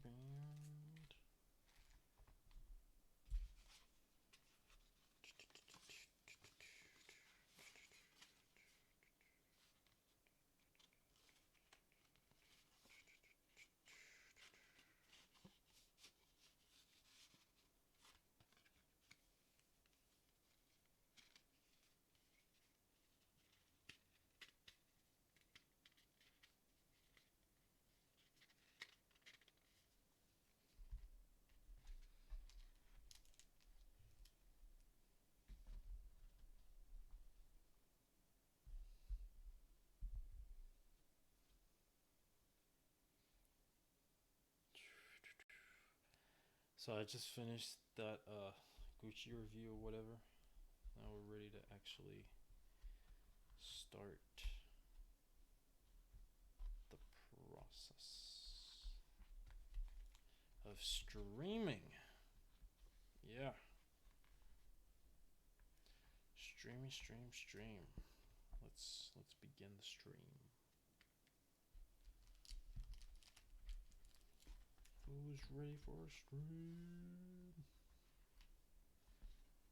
band. So I just finished that Gucci review or whatever. Now we're ready to actually start the process of streaming. Yeah. Stream. Let's begin the stream. Who's ready for a stream?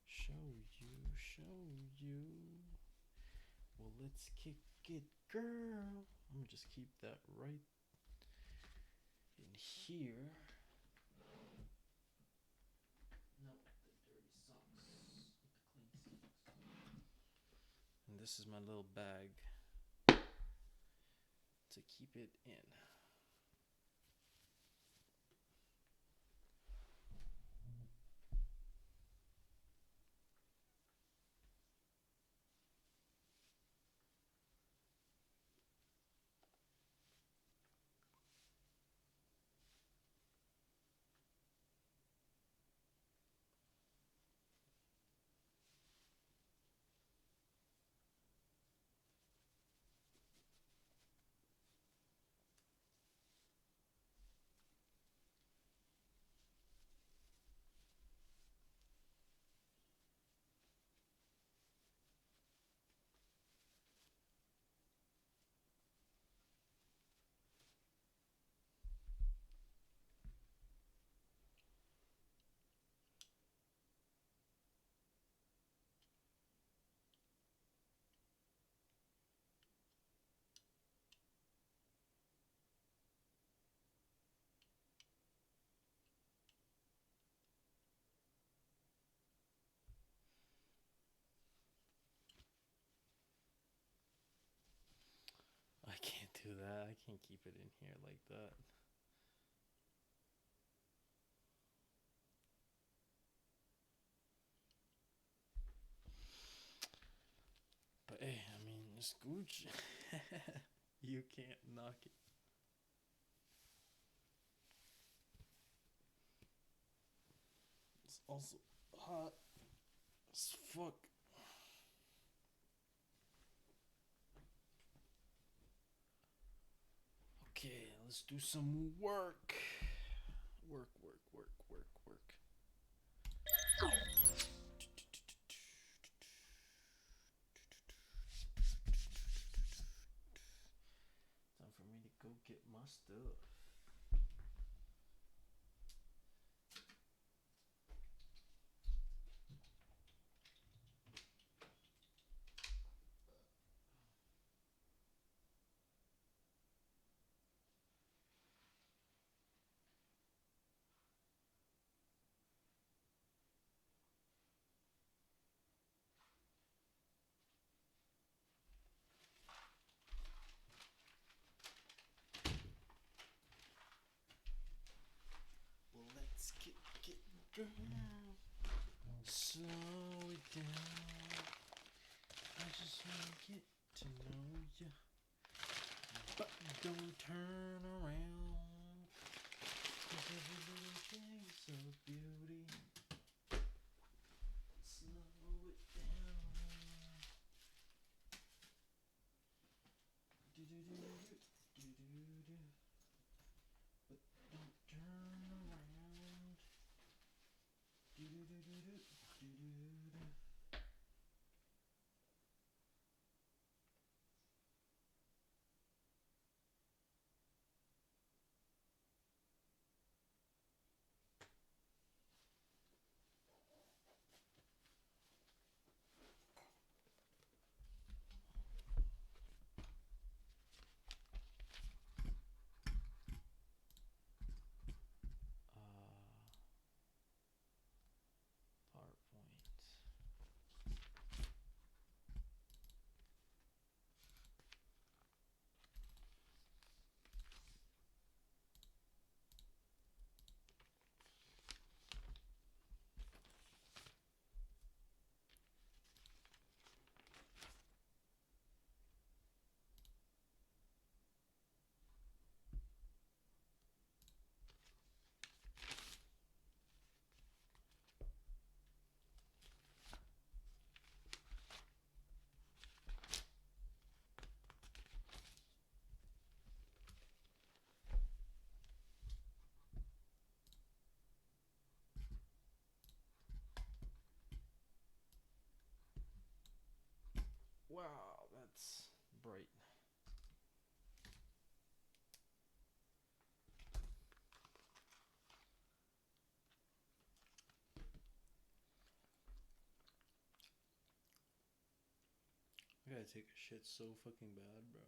Show you. Well, let's kick it, girl. I'm gonna just keep that right in here. No, the dirty socks. The clean socks. And this is my little bag to keep it in. I can't do that. I can't keep it in here like that. But hey, I mean, it's Gucci. You can't knock it. It's also hot as fuck. Okay, let's do some work. Work. Time for me to go get my stuff. Well, let's get down. Slow it down. I just wanna get to know ya. But don't turn around. 'Cause every little thing's so beauty. Slow it down. Do-do-do-do. But don't turn around. Do-do-do-do-do. I gotta take a shit so fucking bad, bro.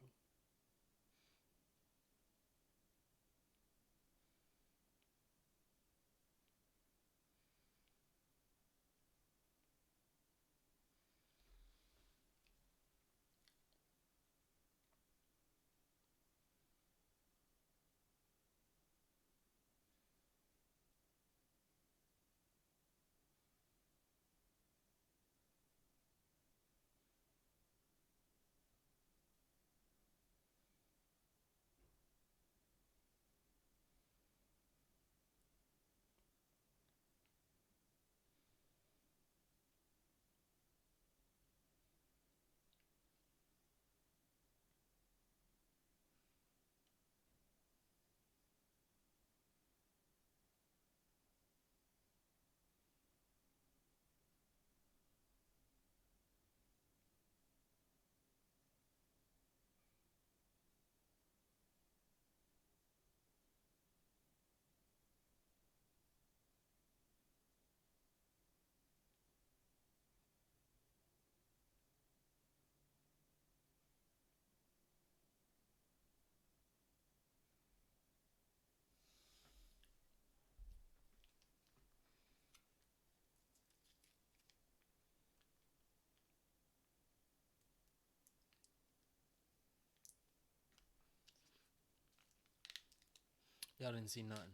Y'all didn't see nothing.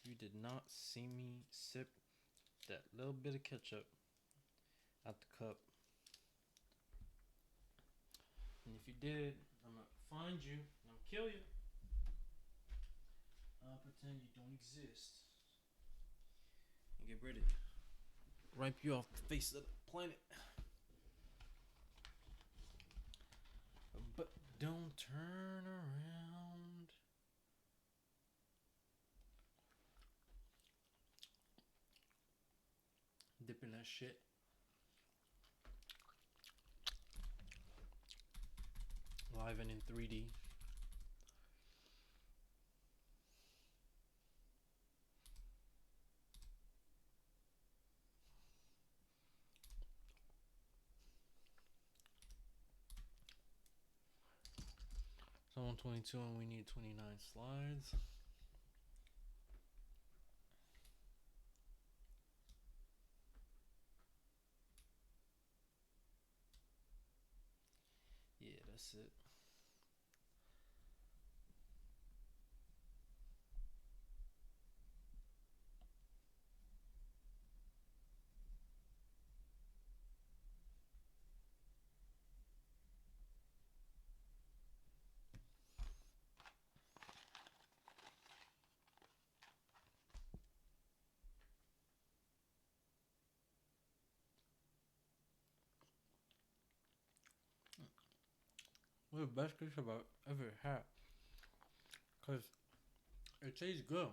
You did not see me sip that little bit of ketchup out the cup. And if you did, I'm gonna find you and I'm gonna kill you. I'll pretend you don't exist and get rid of you. Wipe you off the face of the planet. But don't turn around. Dipping that shit. Live and in 3D. So 122 and we need 29 slides. Yeah, that's it. One of the best ketchup I've ever had. Because it tastes good.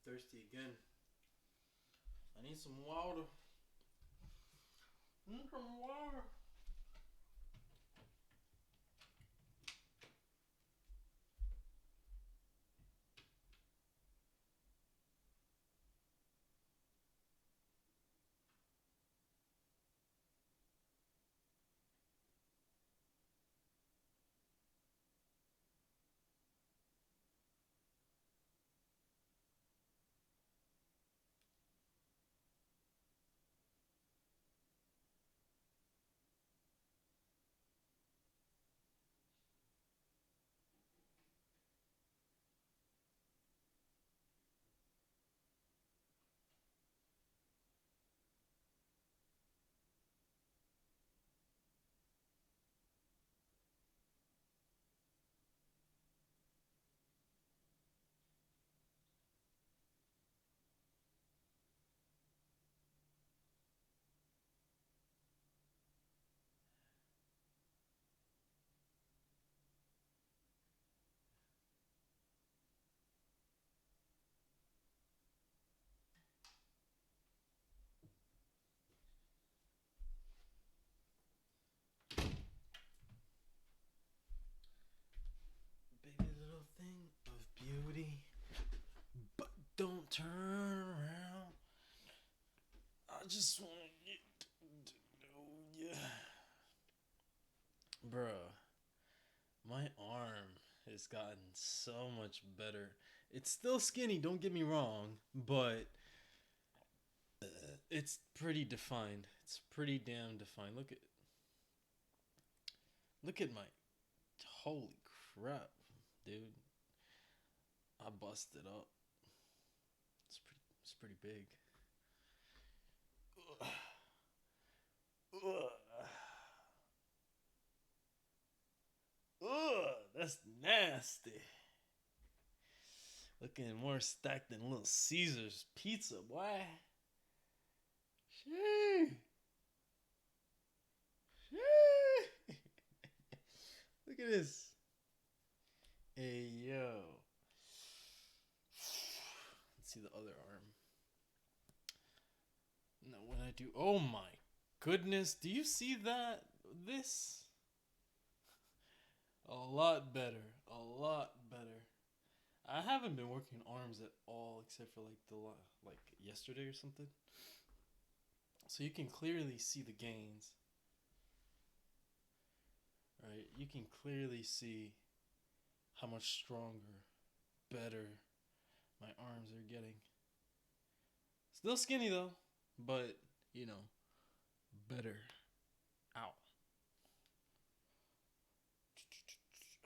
Thirsty again. I need some water. Need some water. Baby little thing of beauty, but don't turn around. I just want to get to know ya. Bruh, my arm has gotten so much better. It's still skinny, don't get me wrong, but it's pretty defined. It's pretty damn defined. Look at my holy crap, dude. I busted up. It's pretty big. Ugh. Ugh. Ugh, that's nasty. Looking more stacked than Little Caesar's pizza, boy. Shee. Shee. Look at this. Hey, yo. Let's see the other arm. Now, when I do. Oh my goodness. Do you see that? This? A lot better. A lot better. I haven't been working arms at all except for like yesterday or something. So you can clearly see the gains. Right? You can clearly see how much stronger, better my arms are getting. Still skinny though, but you know, better. Ow.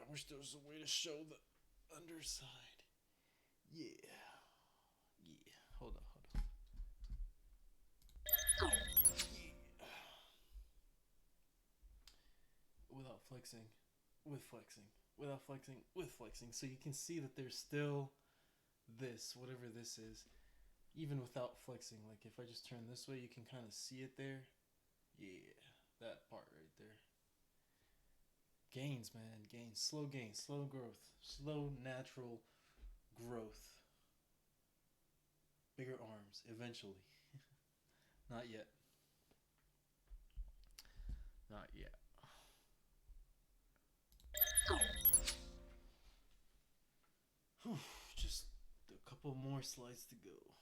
I wish there was a way to show the underside. Yeah. Yeah. Hold on. Yeah. Without flexing. With flexing. Without flexing. With flexing. So you can see that there's still this, whatever this is, even without flexing. Like if I just turn this way, you can kind of see it there. Yeah. That part right there. Gains, man. Gains. Slow gains. Slow growth. Slow natural growth. Bigger arms. Eventually. Not yet. Not yet. Whew, just a couple more slides to go.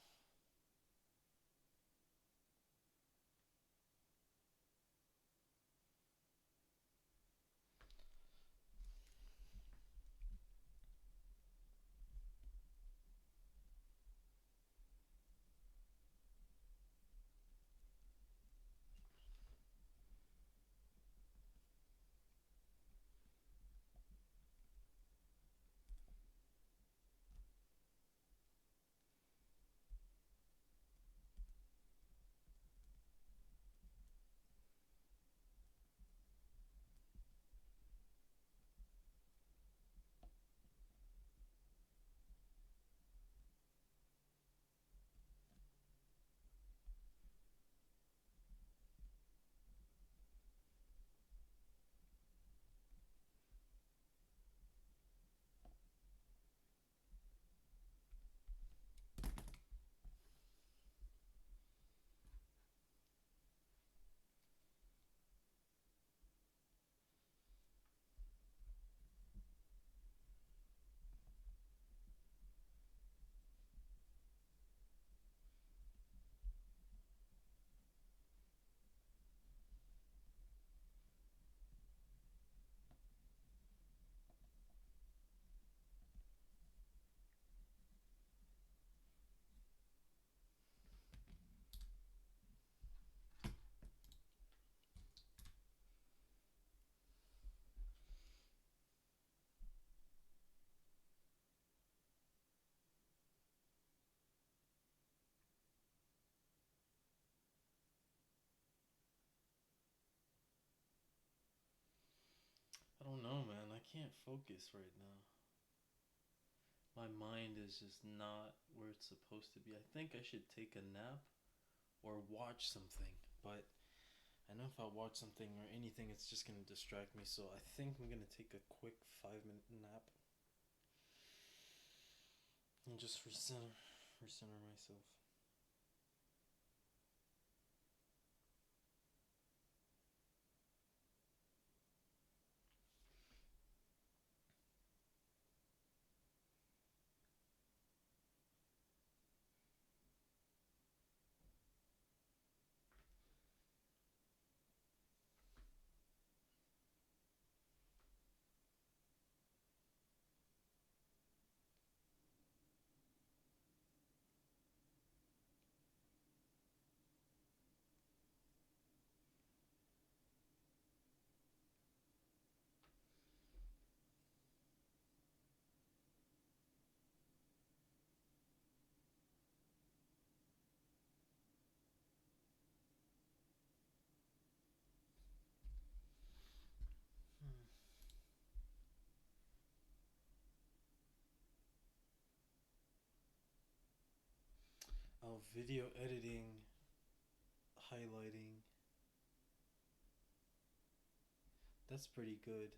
don't know, man. I can't focus right now. My mind is just not where it's supposed to be. I think I should take a nap or watch something, but I know if I watch something or anything, it's just gonna distract me. So I think I'm gonna take a quick 5 minute nap and just recenter myself. Oh, video editing, highlighting. That's pretty good.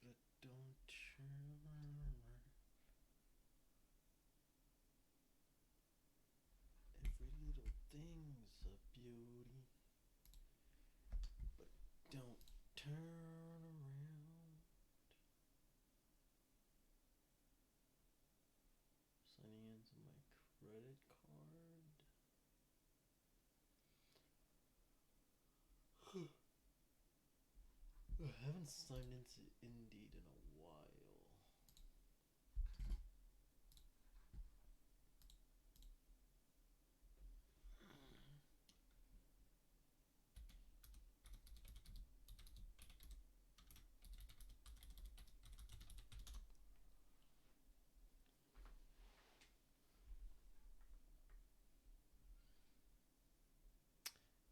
But don't turn. Every little thing's a beauty. But don't turn around. Signing into my credit card. I haven't signed into Indeed in a while.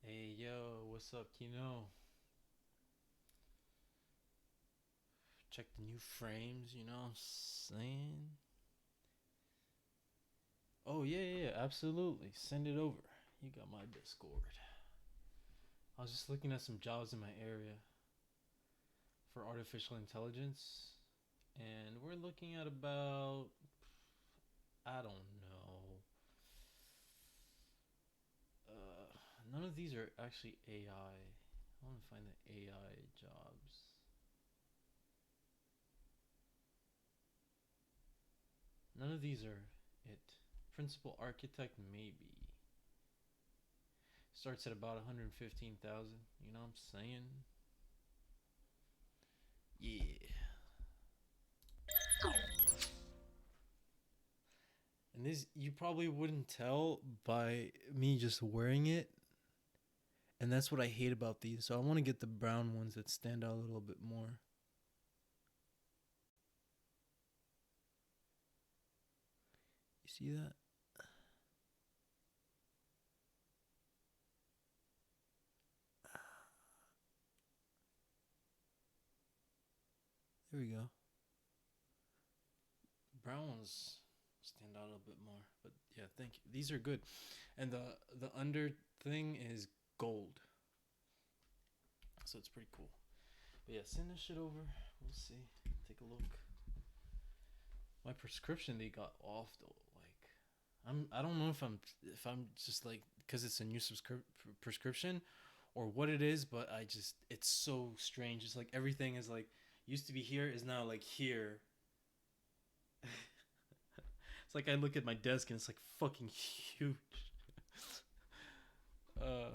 Hey yo, what's up, Kino? Check the new frames, you know what I'm saying? Oh, yeah, absolutely. Send it over. You got my Discord. I was just looking at some jobs in my area for artificial intelligence, and we're looking at about, I don't know. None of these are actually AI. I want to find the AI jobs. None of these are it. Principal architect, maybe. Starts at about 115,000. You know what I'm saying? Yeah. And this, you probably wouldn't tell by me just wearing it. And that's what I hate about these. So I want to get the brown ones that stand out a little bit more. You see that? There we go. Brown ones stand out a little bit more. But yeah, thank you. These are good. And the under thing is gold. So it's pretty cool. But yeah, send this shit over. We'll see. Take a look. My prescription they got off though. Like, I don't know if I'm just like because it's a new prescription or what it is, but it's so strange. It's like everything is like used to be here is now like here. It's like I look at my desk and it's like fucking huge. uh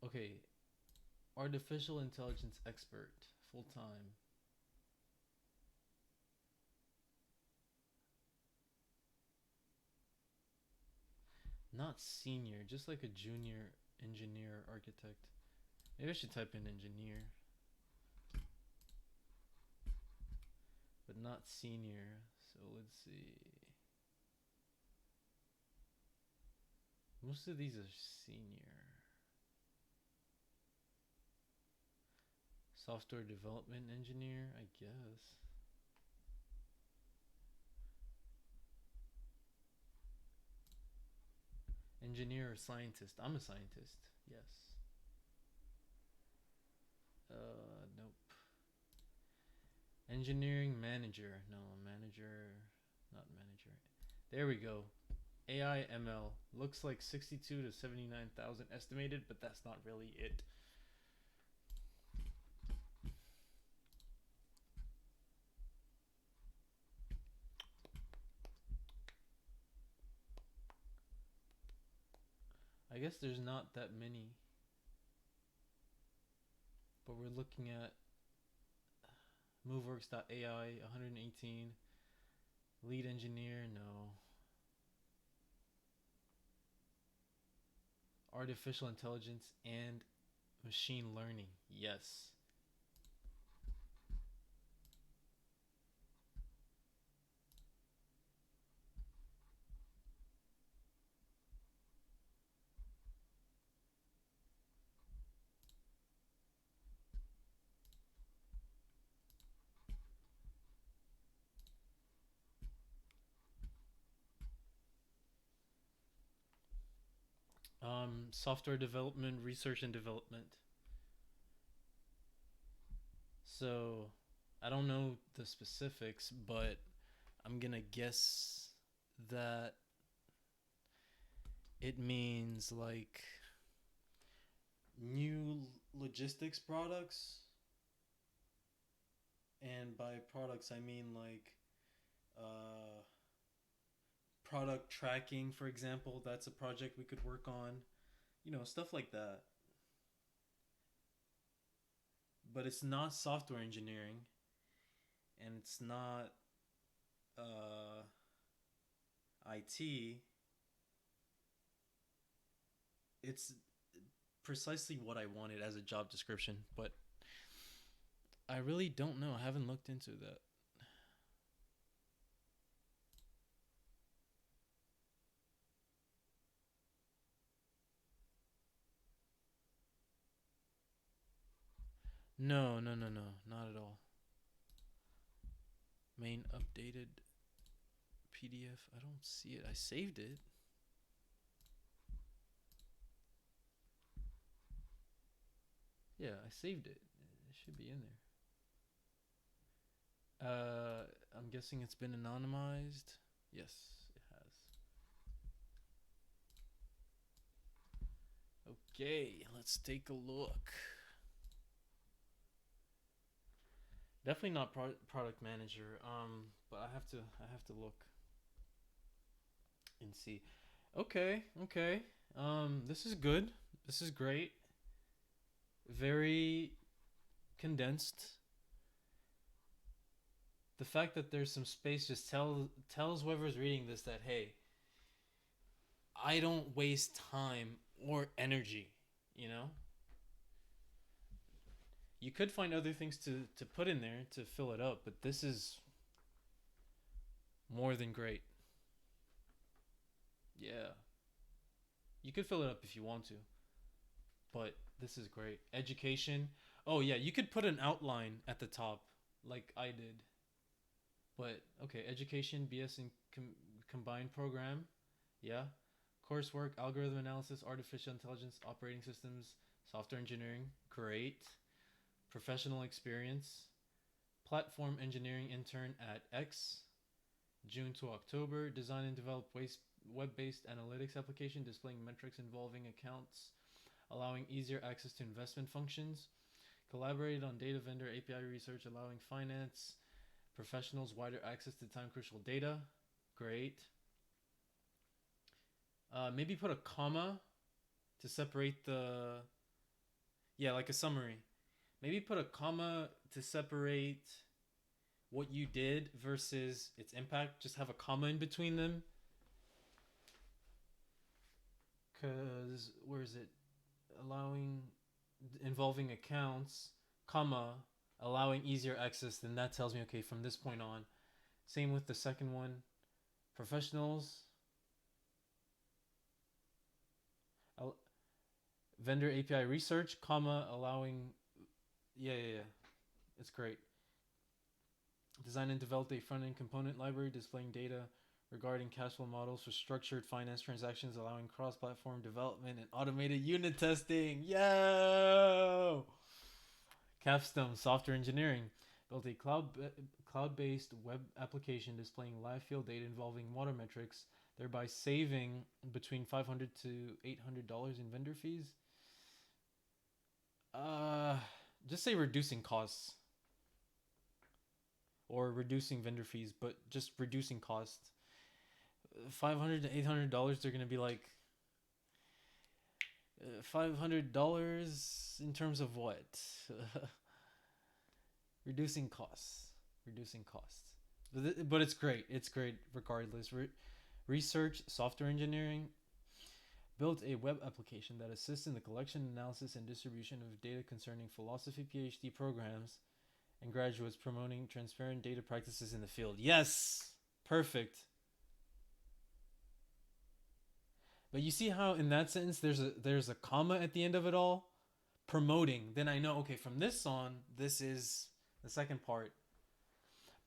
okay, artificial intelligence expert, full time. Not senior, just like a junior engineer architect. Maybe I should type in engineer, but not senior. So let's see. Most of these are senior. Software development engineer, I guess. Engineer or scientist? I'm a scientist. Yes. Nope. Engineering manager. No, manager. Not manager. There we go. AI ML. Looks like 62 to 79,000 estimated, but that's not really it. I guess there's not that many. But we're looking at moveworks.ai 118. Lead engineer, no. Artificial intelligence and machine learning, yes. Software development, research and development. So I don't know the specifics, but I'm gonna guess that it means like new logistics products. And by products, I mean like uh, product tracking, for example. That's a project we could work on. Stuff like that. But it's not software engineering, and it's not IT. It's precisely what I wanted as a job description, but I really don't know. I haven't looked into that. No, no, no, no, not at all. Main updated PDF. I don't see it. I saved it. Yeah, I saved it. It should be in there. I'm guessing it's been anonymized. Yes, it has. Okay, let's take a look. Definitely not product manager. But I have to look and see. Okay, okay. This is good. This is great. Very condensed. The fact that there's some space just tells whoever's reading this that hey, I don't waste time or energy. You know, you could find other things to put in there to fill it up, but this is more than great. Yeah, you could fill it up if you want to, but this is great. Education. Oh yeah, you could put an outline at the top, like I did. But okay, education, BS in combined program. Yeah. Coursework, algorithm analysis, artificial intelligence, operating systems, software engineering. Great. Professional experience. Platform engineering intern at X. June to October. Design and develop web-based analytics application displaying metrics involving accounts, allowing easier access to investment functions. Collaborated on data vendor API research, allowing finance professionals wider access to time crucial data. Great. Maybe put a comma to separate the. Yeah, like a summary. Maybe put a comma to separate what you did versus its impact. Just have a comma in between them. Because where is it? Allowing involving accounts, comma, allowing easier access. Then that tells me okay from this point on. Same with the second one. Professionals, vendor API research, comma, allowing. Yeah. It's great. Design and develop a front end component library displaying data regarding cash flow models for structured finance transactions, allowing cross platform development and automated unit testing. Yo! Capstone Software Engineering built a cloud-based web application displaying live field data involving water metrics, thereby saving between $500 to $800 in vendor fees. Uh, just say reducing costs or reducing vendor fees, but just reducing costs. $500 to $800, they're gonna be like $500 in terms of what? reducing costs, but it's great. It's great regardless. Research software engineering built a web application that assists in the collection, analysis, and distribution of data concerning philosophy PhD programs and graduates, promoting transparent data practices in the field. Yes, perfect. But you see how in that sentence there's a comma at the end of it all? Promoting. Then I know, okay, from this on, this is the second part.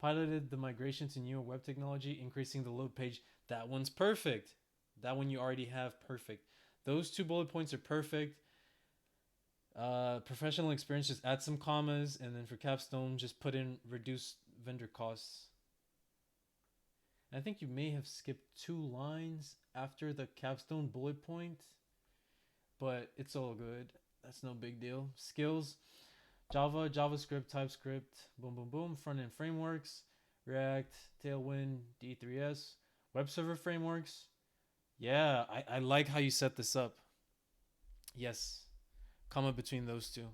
Piloted the migration to newer web technology, increasing the load page. That one's perfect. That one you already have, perfect. Those two bullet points are perfect. Professional experience, just add some commas, and then for capstone, just put in reduce vendor costs. I think you may have skipped 2 lines after the capstone bullet point, but it's all good. That's no big deal. Skills, Java, JavaScript, TypeScript, boom, boom, boom. Front-end frameworks, React, Tailwind, D3S, web server frameworks. Yeah, I like how you set this up. Yes, comma between those two.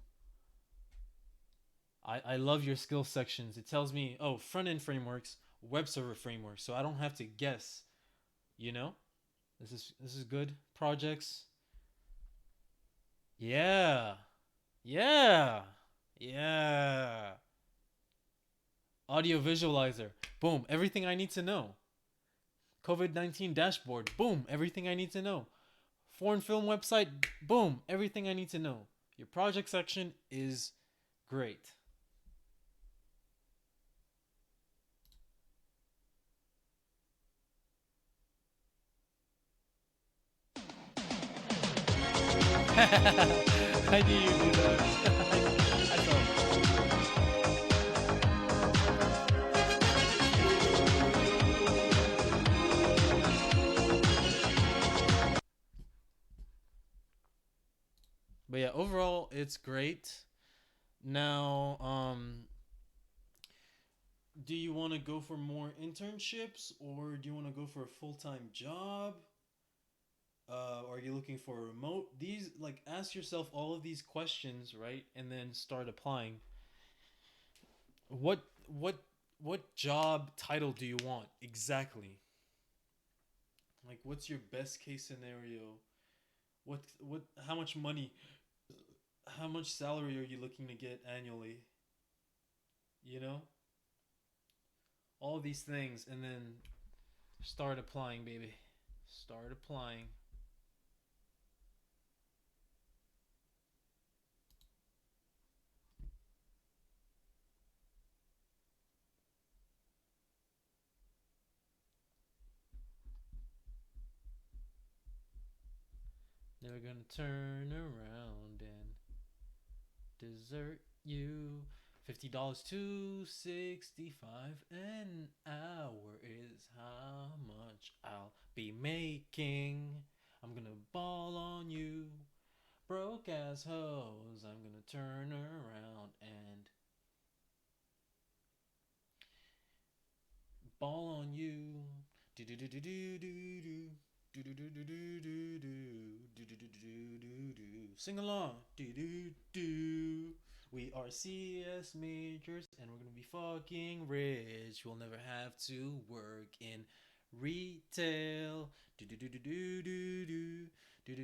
I love your skill sections. It tells me, oh, front-end frameworks, web server frameworks, so I don't have to guess. You know, this is good. Projects. Yeah, yeah. Audio visualizer. Boom, everything I need to know. COVID-19 dashboard. Boom, everything I need to know. Foreign film website. Boom, everything I need to know. Your project section is great. I knew you'd do that. I thought. But yeah, overall it's great. Now, do you want to go for more internships or do you want to go for a full-time job? Are you looking for a remote? These like ask yourself all of these questions, right? And then start applying. What what what job title do you want exactly? Like what's your best case scenario? What how much money, how much salary are you looking to get annually? You know? All these things and then start applying, baby. Start applying. Never gonna turn around and desert you. $50 to 65 an hour is how much I'll be making. I'm gonna ball on you, broke ass hoes. I'm gonna turn around and ball on you. Do do do do do do do. Do do do do do do do do do do do do. Sing along. Do do do. We are CS majors and we're gonna be fucking rich. We'll never have to work in retail. Do do do do do do do. Do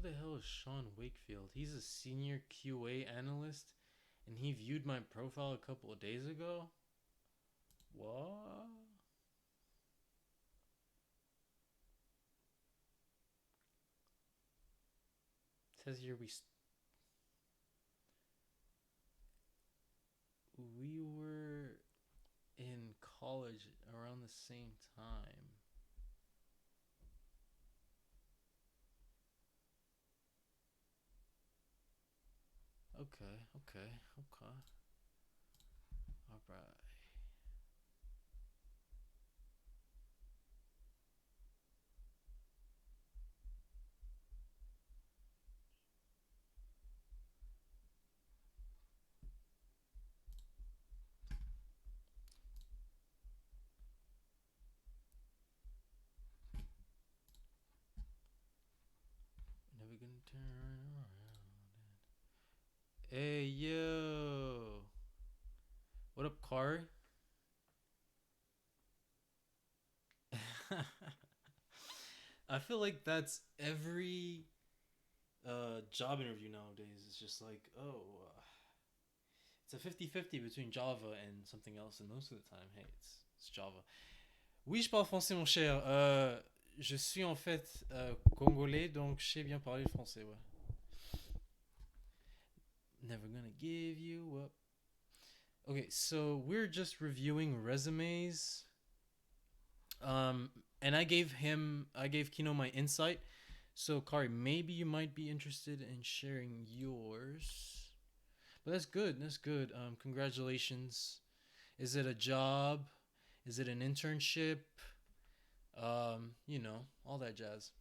Who the hell is Sean Wakefield? He's a senior QA analyst, and he viewed my profile a couple of days ago. What? It says here we were in college around the same time. Okay. All right. Never gonna turn around. Hey yo, what up, car? I feel like that's every job interview nowadays. It's just like, oh, it's a 50-50 between Java and something else, and most of the time, hey, it's Java. Oui, je parle français, mon cher. Je suis en fait congolais, donc je sais bien parler le français, ouais. Never gonna give you up. Okay, so we're just reviewing resumes. And I gave Kino my insight. So, Kari, maybe you might be interested in sharing yours. But that's good. That's good. Congratulations. Is it a job? Is it an internship? All that jazz.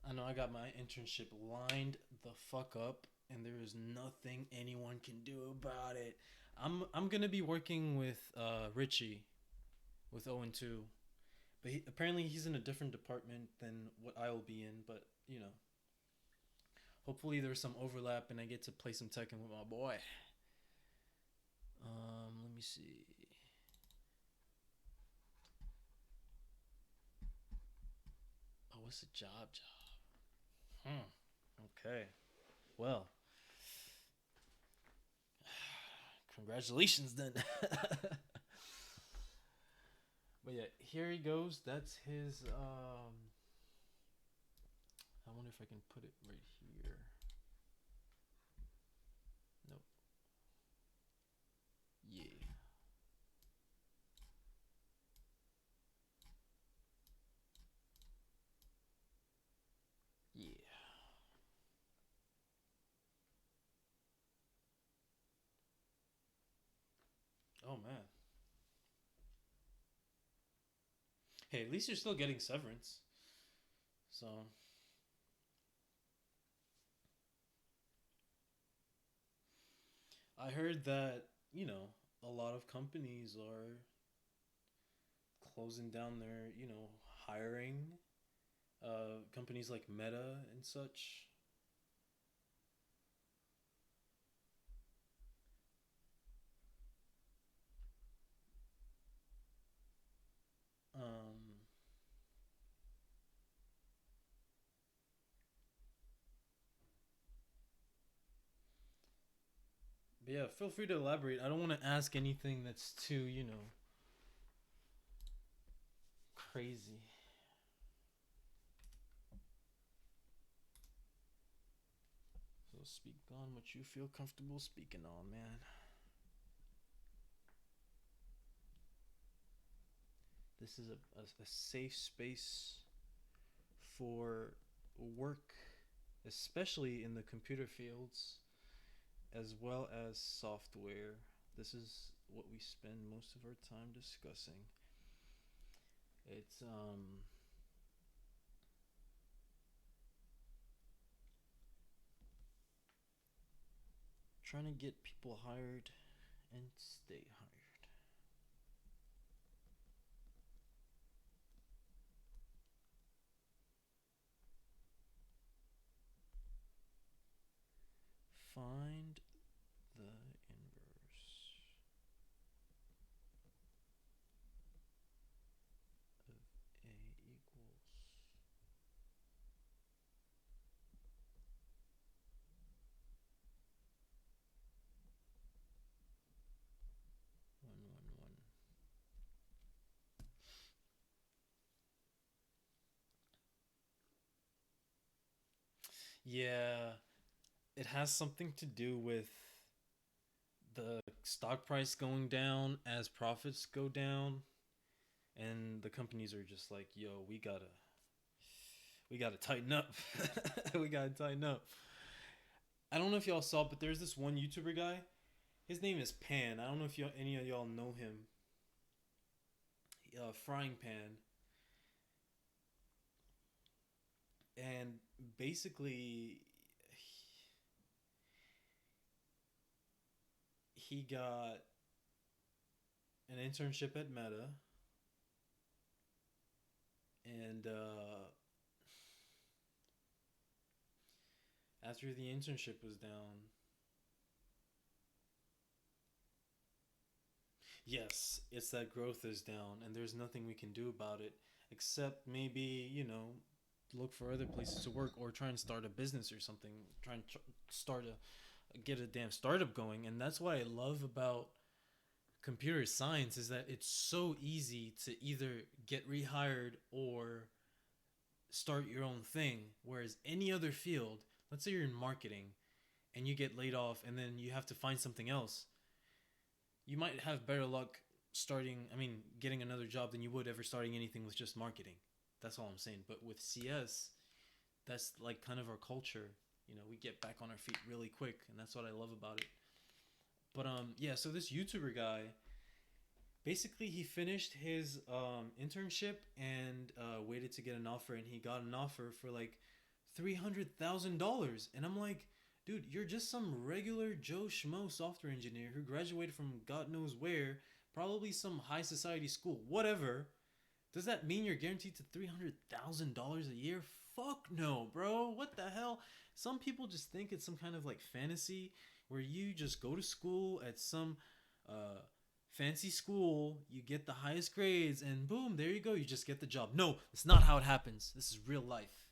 I know I got my internship lined the fuck up, and there is nothing anyone can do about it. I'm gonna be working with Richie with O and 2, but apparently he's in a different department than what I will be in. But hopefully there's some overlap, and I get to play some Tekken with my boy. Let me see. Oh, what's a job? Okay. Well, congratulations then. But yeah, here he goes. That's his. I wonder if I can put it right here. Nope. Yeah. Yeah. Oh man. Hey, at least you're still getting severance. So I heard that a lot of companies are closing down their hiring. Companies like Meta and such. Um, but yeah, feel free to elaborate. I don't want to ask anything that's too crazy. So speak on what you feel comfortable speaking on, man. This is a safe space for work, especially in the computer fields, as well as software. This is what we spend most of our time discussing. It's trying to get people hired and stay hired. Find the inverse. Yeah, it has something to do with the stock price going down as profits go down, and the companies are just like, "Yo, we gotta tighten up. We gotta tighten up." I don't know if y'all saw, but there's this one YouTuber guy. His name is Pan. I don't know if any of y'all know him. Frying Pan, and basically, he got an internship at Meta, and after the internship was down, yes, it's that growth is down, and there's nothing we can do about it except maybe, look for other places to work or try and start a business or something. Try and start get a damn startup going, and that's why I love about computer science is that it's so easy to either get rehired or start your own thing. Whereas any other field, let's say you're in marketing and you get laid off and then you have to find something else, you might have better luck getting another job than you would ever starting anything with just marketing. That's all I'm saying. But with CS, that's like kind of our culture. We get back on our feet really quick, and that's what I love about it. But yeah. So this YouTuber guy, basically, he finished his internship and waited to get an offer, and he got an offer for like $300,000, and I'm like, dude, you're just some regular Joe Schmo software engineer who graduated from God knows where, probably some high society school, whatever. Does that mean you're guaranteed to $300,000 a year? Fuck no, bro. What the hell? Some people just think it's some kind of like fantasy where you just go to school at some uh, fancy school, you get the highest grades, and boom, there you go. You just get the job. No, it's not how it happens. This is real life.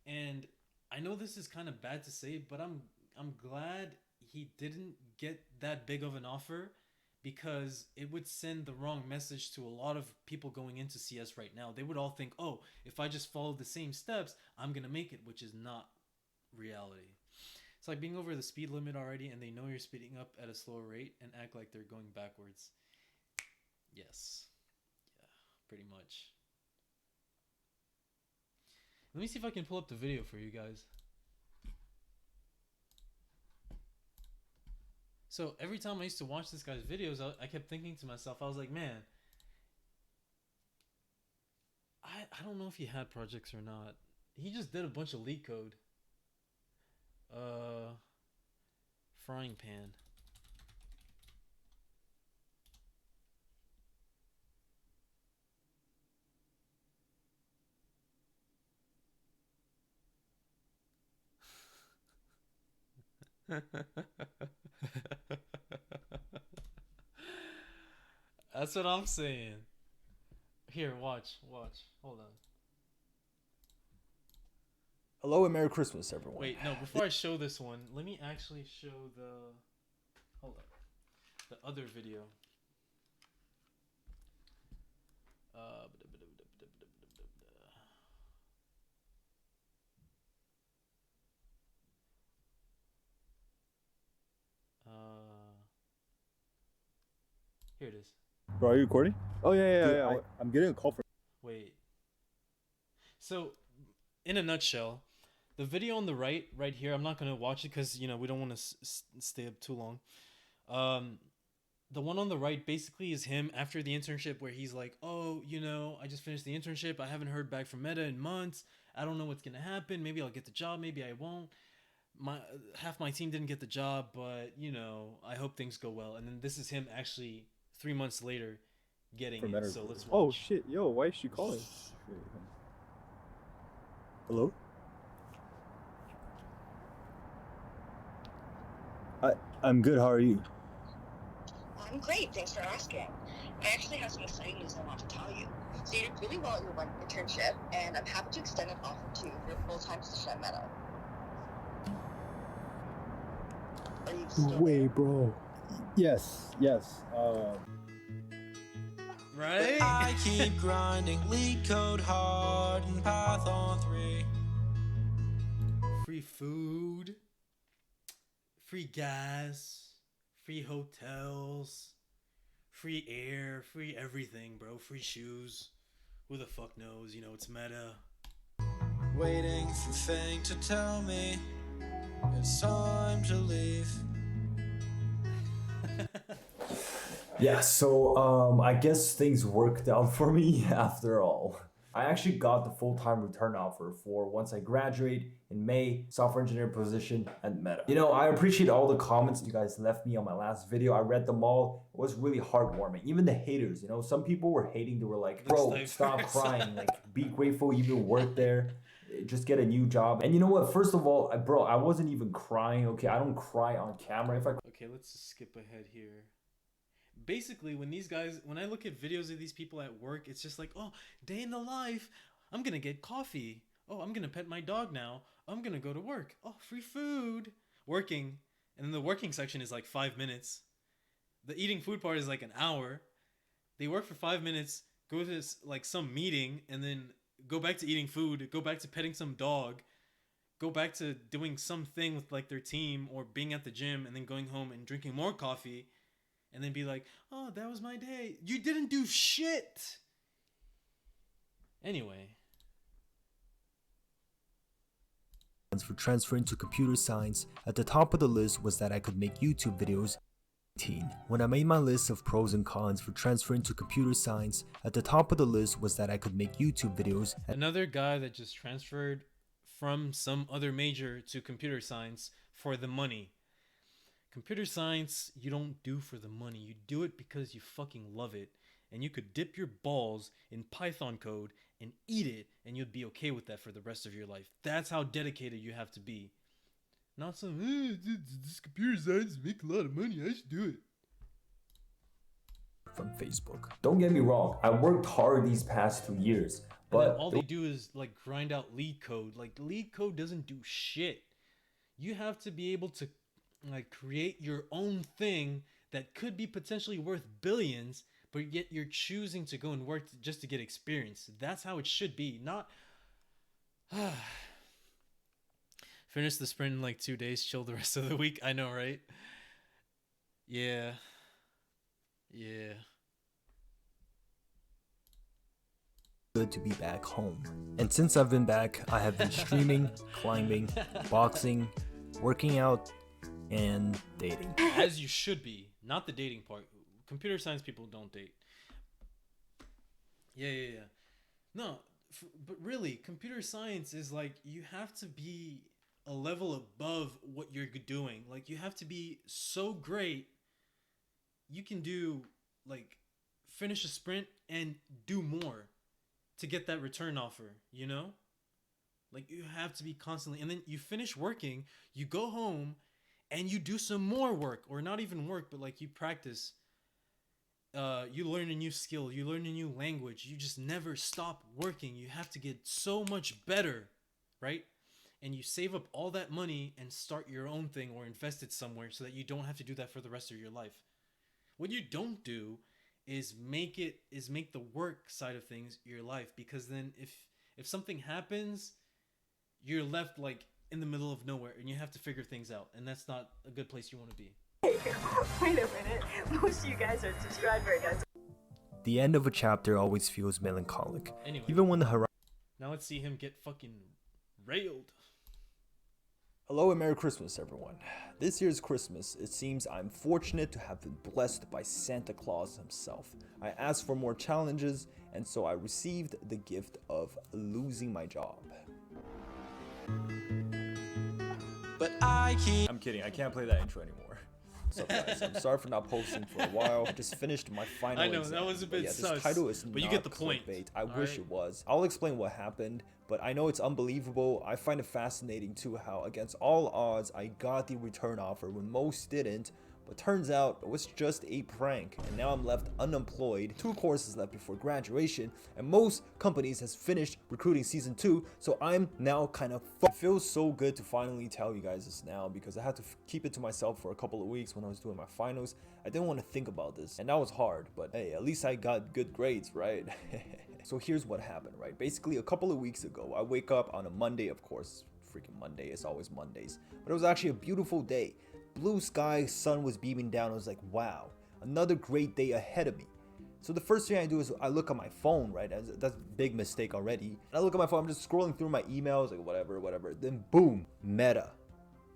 And I know this is kind of bad to say, but I'm glad he didn't get that big of an offer because it would send the wrong message to a lot of people going into CS right now. They would all think, "Oh, if I just follow the same steps, I'm going to make it," which is not reality. It's like being over the speed limit already and they know you're speeding up at a slower rate and act like they're going backwards. Yes. Yeah, pretty much. Let me see if I can pull up the video for you guys. So every time I used to watch this guy's videos, I kept thinking to myself, I was like, man, I don't know if he had projects or not. He just did a bunch of leak code. Uh, Frying pan. That's what I'm saying. Here, watch. Hold on. Hello and Merry Christmas, everyone. Wait, no, before I show this one, let me actually show the. Hold up. The other video. Uh, Here it is. Bro, are you recording? Oh yeah, Dude, yeah. I'm getting a call from. Wait. So, in a nutshell, the video on the right here, I'm not gonna watch it because we don't want to stay up too long. The one on the right basically is him after the internship, where he's like, "Oh, I just finished the internship. I haven't heard back from Meta in months. I don't know what's gonna happen. Maybe I'll get the job. Maybe I won't. My half my team didn't get the job, but I hope things go well." And then this is him actually 3 months later getting From it. Meta. So let's watch. Oh shit, yo, why is she calling? Hello? I'm good. How are you? I'm great, thanks for asking. I actually have some exciting news I want to tell you. So you did really well at your one internship, and I'm happy to extend an offer to you for a full-time position at Meta. Are you still there? Bro. Yes. Right? I keep grinding, lead code hard, and Python 3. free food, free gas, free hotels, free air, free everything, bro. Free shoes. Who the fuck knows? You know, it's meta. Waiting for fate to tell me it's time to leave. Yeah, so I guess things worked out for me after all. I actually got the full-time return offer for once I graduate in May, software engineer position at Meta. You know, I appreciate all the comments you guys left me on my last video. I read them all. It was really heartwarming. Even the haters, you know, some people were hating. They were like, bro, stop crying. Like, be grateful you even work there. Just get a new job. And you know what? First of all, bro, I wasn't even crying. Okay, I don't cry on camera. Okay, let's just skip ahead here. Basically, when I look at videos of these people at work, it's just like, oh, day in the life. I'm gonna get coffee. Oh, I'm gonna pet my dog now. I'm gonna go to work. Oh, free food. Working. And then the working section is like 5 minutes. The eating food part is like an hour. They work for 5 minutes, go to like some meeting, and then go back to eating food, go back to petting some dog, go back to doing something with like their team or being at the gym, and then going home and drinking more coffee. And then be like, oh, that was my day. You didn't do shit. Anyway. For transferring to computer science, at the top of the list was that I could make YouTube videos. When I made my list of pros and cons for transferring to computer science, at the top of the list was that I could make YouTube videos. Another guy that just transferred from some other major to computer science for the money. Computer science, you don't do for the money. You do it because you fucking love it. And you could dip your balls in Python code and eat it, and you'd be okay with that for the rest of your life. That's how dedicated you have to be. Not some, this computer science make a lot of money, I should do it. From Facebook. Don't get me wrong, I worked hard these past 2 years, but all they do is like grind out lead code. Like lead code doesn't do shit. You have to be able to like create your own thing that could be potentially worth billions, but yet you're choosing to go and work just to get experience. That's how it should be. Not finish the sprint in like 2 days, chill the rest of the week. I know, right? Yeah. Good to be back home. And since I've been back, I have been streaming, climbing, boxing, working out, and dating. As you should be. Not the dating part. Computer science people don't date. Yeah. No, but really, computer science is like, you have to be a level above what you're doing. Like, you have to be so great, you can do, like, finish a sprint and do more to get that return offer, you know? Like, you have to be constantly, and then you finish working, you go home, and you do some more work, or not even work, but like you practice. You learn a new skill, you learn a new language. You just never stop working. You have to get so much better, right? And you save up all that money and start your own thing or invest it somewhere so that you don't have to do that for the rest of your life. What you don't do is make the work side of things your life, because then if something happens, you're left like in the middle of nowhere and you have to figure things out, and that's not a good place you want to be. Wait a minute, most of you guys are subscribed right now. The end of a chapter always feels melancholic. Anyway, Even when the horizon. now let's see him get fucking railed. Hello and Merry Christmas, everyone. This year's Christmas, it seems I'm fortunate to have been blessed by Santa Claus himself. I asked for more challenges, and so I received the gift of losing my job. But I keep. I'm kidding, I can't play that intro anymore. So guys, I'm sorry for not posting for a while. I just finished my final I know, exam. that was a bit But sus, this title is but you not get the point. clickbait. I wish Alright. it was. I'll explain what happened, but I know it's unbelievable. I find it fascinating too how, against all odds, I got the return offer when most didn't. But turns out it was just a prank, and now I'm left unemployed, 2 courses left before graduation, and most companies has finished recruiting season 2, so I'm now kind of It feels so good to finally tell you guys this now, because I had to keep it to myself for a couple of weeks when I was doing my finals. I didn't want to think about this, and that was hard, but hey, at least I got good grades, right? So here's what happened, right? Basically, a couple of weeks ago, I wake up on a Monday, of course, freaking Monday. It's always Mondays. But it was actually a beautiful day. Blue sky, sun was beaming down. I was like, wow, another great day ahead of me. So the first thing I do is I look at my phone, right? That's a big mistake already. And I look at my phone, I'm just scrolling through my emails, like whatever. Then boom, Meta.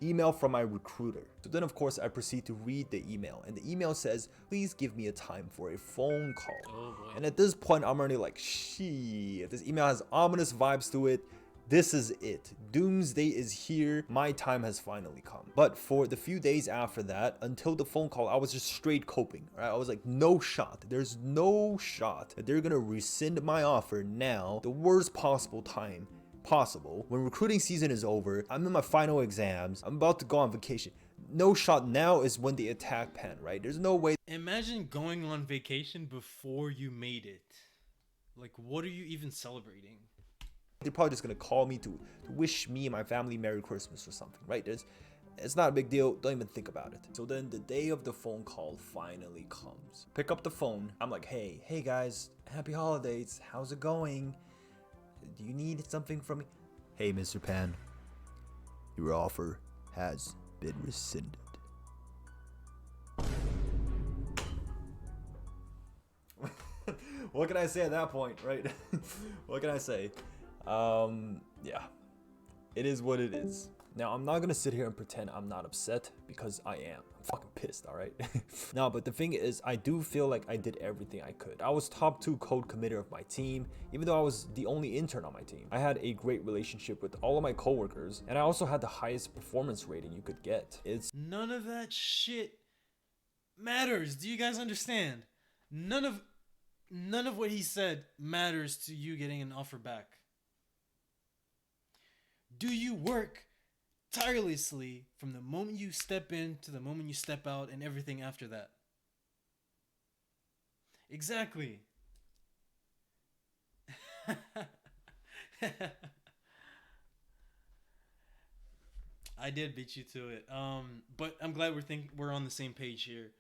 Email from my recruiter. So then of course I proceed to read the email, and the email says, please give me a time for a phone call. Oh boy. And at this point I'm already like, shit, this email has ominous vibes to it. This is it. Doomsday is here. My time has finally come. But for the few days after that, until the phone call, I was just straight coping. Right? I was like, no shot. There's no shot that they're gonna rescind my offer now, the worst possible time possible. When recruiting season is over, I'm in my final exams, I'm about to go on vacation. No shot. Now is when they attack Penn, right? There's no way. Imagine going on vacation before you made it. Like, what are you even celebrating? They're probably just gonna call me to wish me and my family Merry Christmas or something, right? It's not a big deal. Don't even think about it. So then the day of the phone call finally comes. Pick up the phone. I'm like, hey guys, happy holidays. How's it going? Do you need something from me? Hey, Mr. Pan, your offer has been rescinded. What can I say at that point, right? What can I say? Yeah, it is what it is. Now, I'm not gonna sit here and pretend I'm not upset, because I am. I'm fucking pissed, all right? No, but the thing is, I do feel like I did everything I could. I was top 2 code committer of my team, even though I was the only intern on my team. I had a great relationship with all of my coworkers, and I also had the highest performance rating you could get. None of that shit matters. Do you guys understand? None of what he said matters to you getting an offer back. Do you work tirelessly from the moment you step in to the moment you step out and everything after that? Exactly. I did beat you to it. But I'm glad we're on the same page here.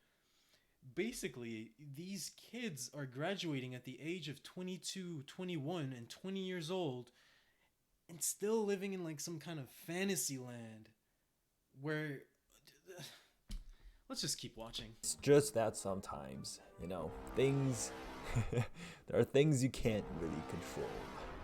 Basically, these kids are graduating at the age of 22, 21, and 20 years old, and still living in like some kind of fantasy land where let's just keep watching. It's just that sometimes, you know, things there are things you can't really control.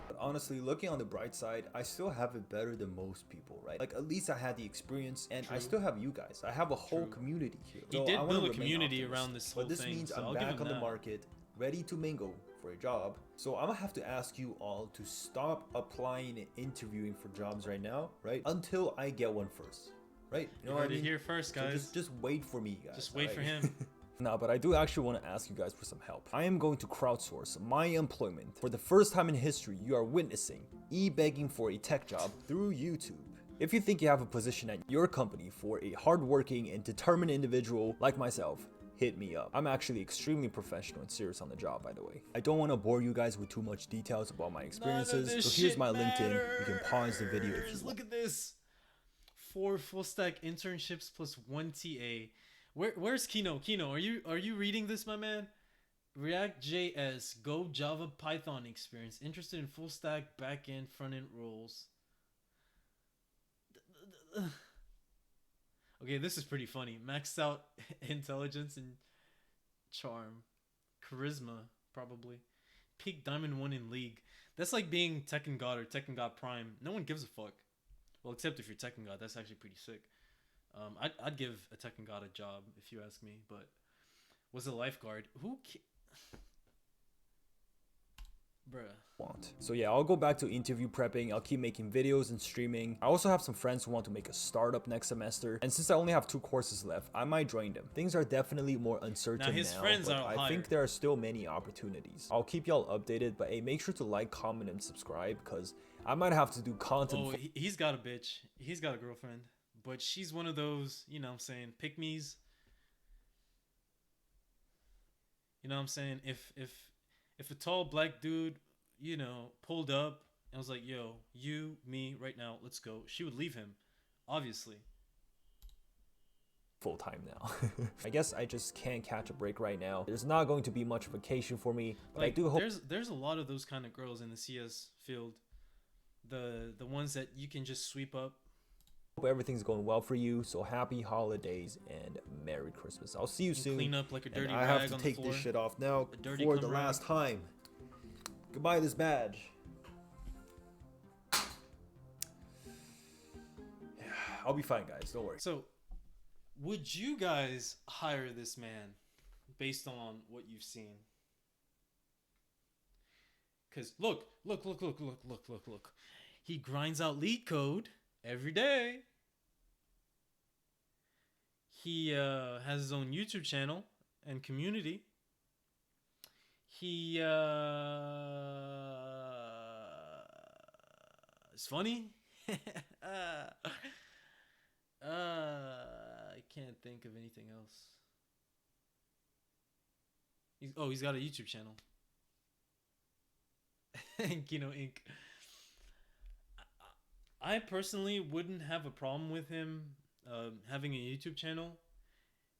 But honestly, looking on the bright side, I still have it better than most people, right? Like, at least I had the experience, and I still have you guys. I have a whole community here. He did build a community around this whole thing. But this means so I'm I'll give back him on the that. market, ready to mingle for a job. So I'm gonna have to ask you all to stop applying and interviewing for jobs right now, right? Until I get one first, right? You know what I mean? Here first, guys. So just wait for me, guys. Just wait for him. No, but I do actually want to ask you guys for some help. I am going to crowdsource my employment. For the first time in history, you are witnessing e-begging for a tech job through YouTube. If you think you have a position at your company for a hardworking and determined individual like myself, hit me up. I'm actually extremely professional and serious on the job, by the way. I don't want to bore you guys with too much details about my experiences, so here's my LinkedIn. You can pause the video if you want. Look at this. 4 full stack internships plus 1 TA. Where's Kino? Kino, are you reading this, my man? React.js, Go, Java, Python experience. Interested in full stack, back-end, front-end roles. Okay, this is pretty funny. Maxed out intelligence and charm. Charisma, probably. Peak Diamond 1 in League. That's like being Tekken God or Tekken God Prime. No one gives a fuck. Well, except if you're Tekken God. That's actually pretty sick. I'd give a Tekken God a job if you ask me, but was a lifeguard. Bruh. So yeah, I'll go back to interview prepping. I'll keep making videos and streaming. I also have some friends who want to make a startup next semester, and since I only have 2 courses left, I might join them. Things are definitely more uncertain now, but I think there are still many opportunities. I'll keep y'all updated, but hey, make sure to like, comment, and subscribe, because I might have to do content. Oh, he's got a bitch. He's got a girlfriend, but she's one of those, you know what I'm saying, pick-me's. You know what I'm saying? If a tall black dude, you know, pulled up and was like, yo, you, me, right now, let's go, she would leave him, obviously. Full-time now. I guess I just can't catch a break right now. There's not going to be much vacation for me, but like, I do hope there's a lot of those kind of girls in the CS field. the ones that you can just sweep up. Hope everything's going well for you. So happy holidays and Merry Christmas. I'll see you soon. Clean up like a dirty and I rag have to on take the floor. this shit off now A dirty for the cum rag. last time. Goodbye, this badge. I'll be fine, guys. Don't worry. So, would you guys hire this man based on what you've seen? Because look. He grinds out lead code every day. He has his own YouTube channel and community. He is funny. I can't think of anything else. He's got a YouTube channel. Kino Inc. I personally wouldn't have a problem with him having a YouTube channel.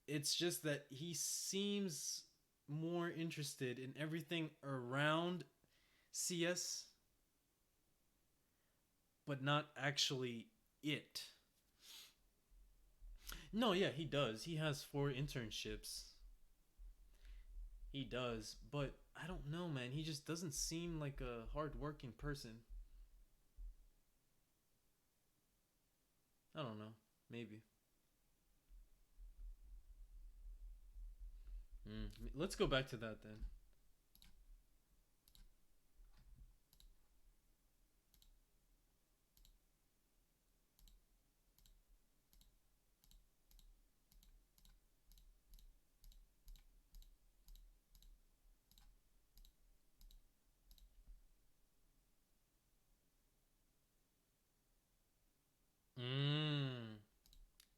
It's just that he seems more interested in everything around CS, but not actually it. No, yeah, he does. He has 4 internships. He does, but I don't know, man. He just doesn't seem like a hard-working person. I don't know. Maybe. Let's go back to that then.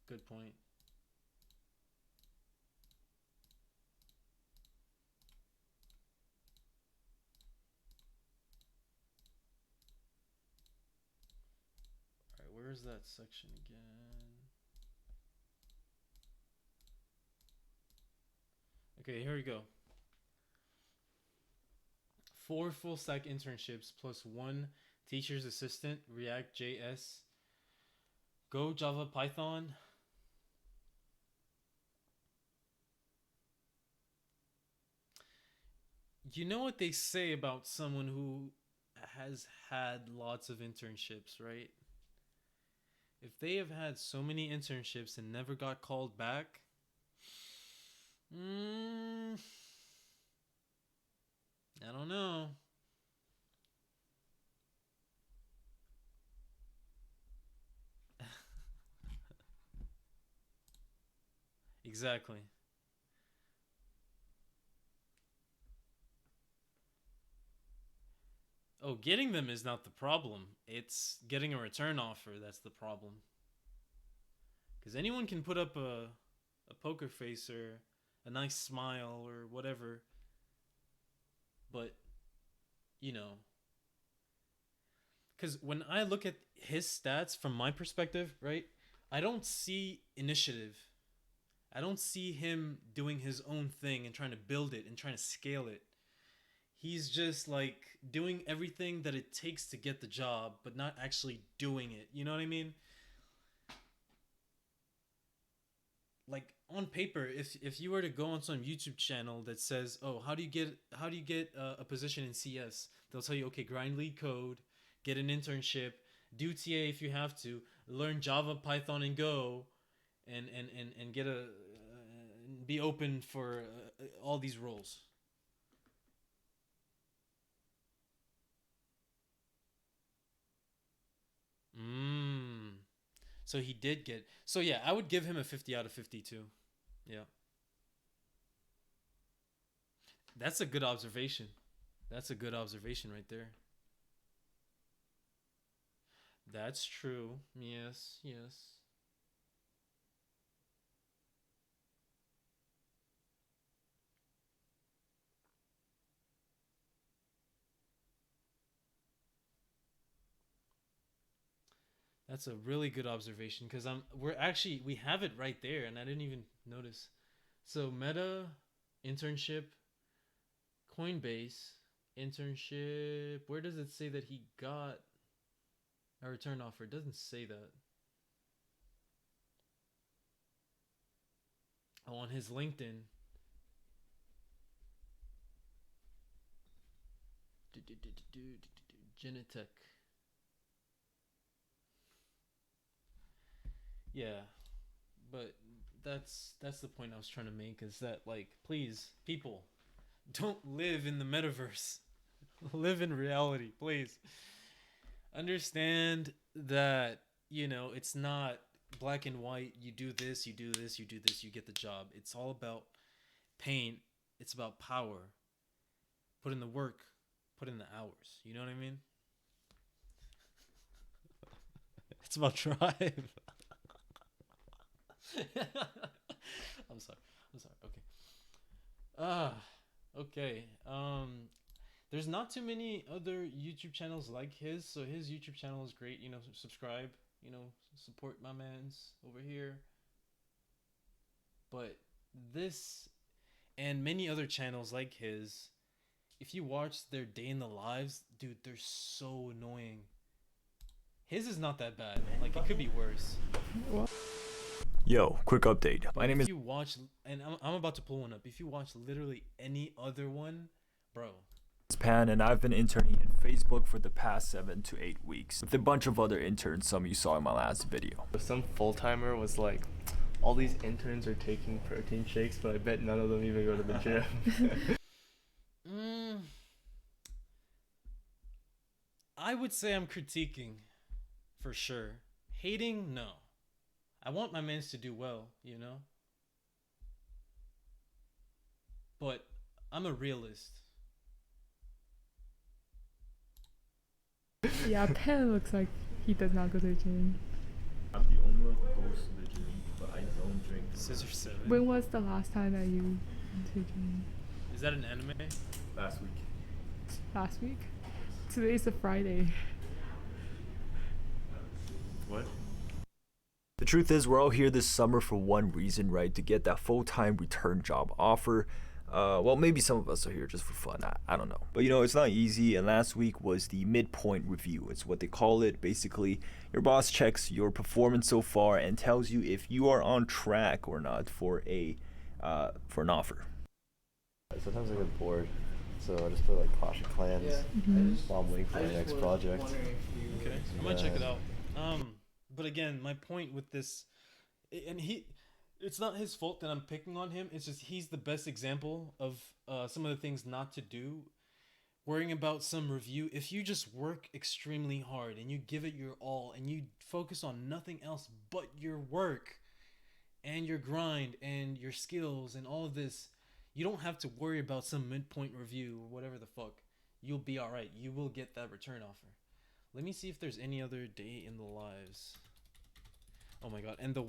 Good point. Alright, where is that section again? Okay, here we go. 4 full stack internships plus 1 teacher's assistant, React JS, Go, Java, Python. You know what they say about someone who has had lots of internships, right? If they have had so many internships and never got called back, I don't know. Exactly. Oh, getting them is not the problem. It's getting a return offer that's the problem. Because anyone can put up a poker face or a nice smile or whatever. But, you know. Because when I look at his stats from my perspective, right? I don't see initiative. I don't see him doing his own thing and trying to build it and trying to scale it. He's just like doing everything that it takes to get the job, but not actually doing it. You know what I mean? Like on paper, if you were to go on some YouTube channel that says, "Oh, how do you get a position in CS?" They'll tell you, "Okay, grind lead code, get an internship, do TA if you have to, learn Java, Python, and Go, and get a be open for all these roles." So he did get. So yeah, I would give him a 50 out of 52. Yeah. That's a good observation. That's a good observation right there. That's true. Yes, yes. That's a really good observation because we have it right there and I didn't even notice. So Meta internship, Coinbase internship. Where does it say that he got? A return offer. It doesn't say that. Oh, on his LinkedIn. Genetech. Yeah, but that's the point I was trying to make, is that, like, please, people, don't live in the metaverse. Live in reality, please. Understand that, you know, it's not black and white. You do this, you do this, you do this, you get the job. It's all about pain. It's about power. Put in the work, put in the hours. You know what I mean? It's about drive. I'm sorry. Okay. Okay. There's not too many other YouTube channels like his, so his YouTube channel is great. You know, subscribe. You know, support my man's over here. But this and many other channels like his, if you watch their day in the lives, dude, they're so annoying. His is not that bad. Like, it could be worse. Yo, quick update. My name If is you watch, and I'm about to pull one up. If you watch literally any other one, bro. Pan, and I've been interning in Facebook for the past 7 to 8 weeks with a bunch of other interns, some you saw in my last video. Some full-timer was like, all these interns are taking protein shakes, but I bet none of them even go to the gym. I would say I'm critiquing, for sure. Hating, no. I want my mans to do well, you know? But I'm a realist. Yeah, Pen looks like he does not go to the gym. I'm the only one who goes to the gym, but I don't drink. Scissor 7. When was the last time that you went to the gym? Is that an anime? Last week. Last week? Today's a Friday. What? The truth is, we're all here this summer for one reason, right? To get that full-time return job offer. Well, maybe some of us are here just for fun. I don't know. But you know, it's not easy. And last week was the midpoint review. It's what they call it. Basically, your boss checks your performance so far and tells you if you are on track or not for an offer. Sometimes I get bored, so I just play like Clash of Clans while I'm waiting for the next project. Okay, I might check it out. But again, my point with this, and it's not his fault that I'm picking on him. It's just he's the best example of some of the things not to do. Worrying about some review. If you just work extremely hard and you give it your all and you focus on nothing else but your work and your grind and your skills and all of this, you don't have to worry about some midpoint review or whatever the fuck. You'll be all right. You will get that return offer. Let me see if there's any other day in the lives. Oh my god. And the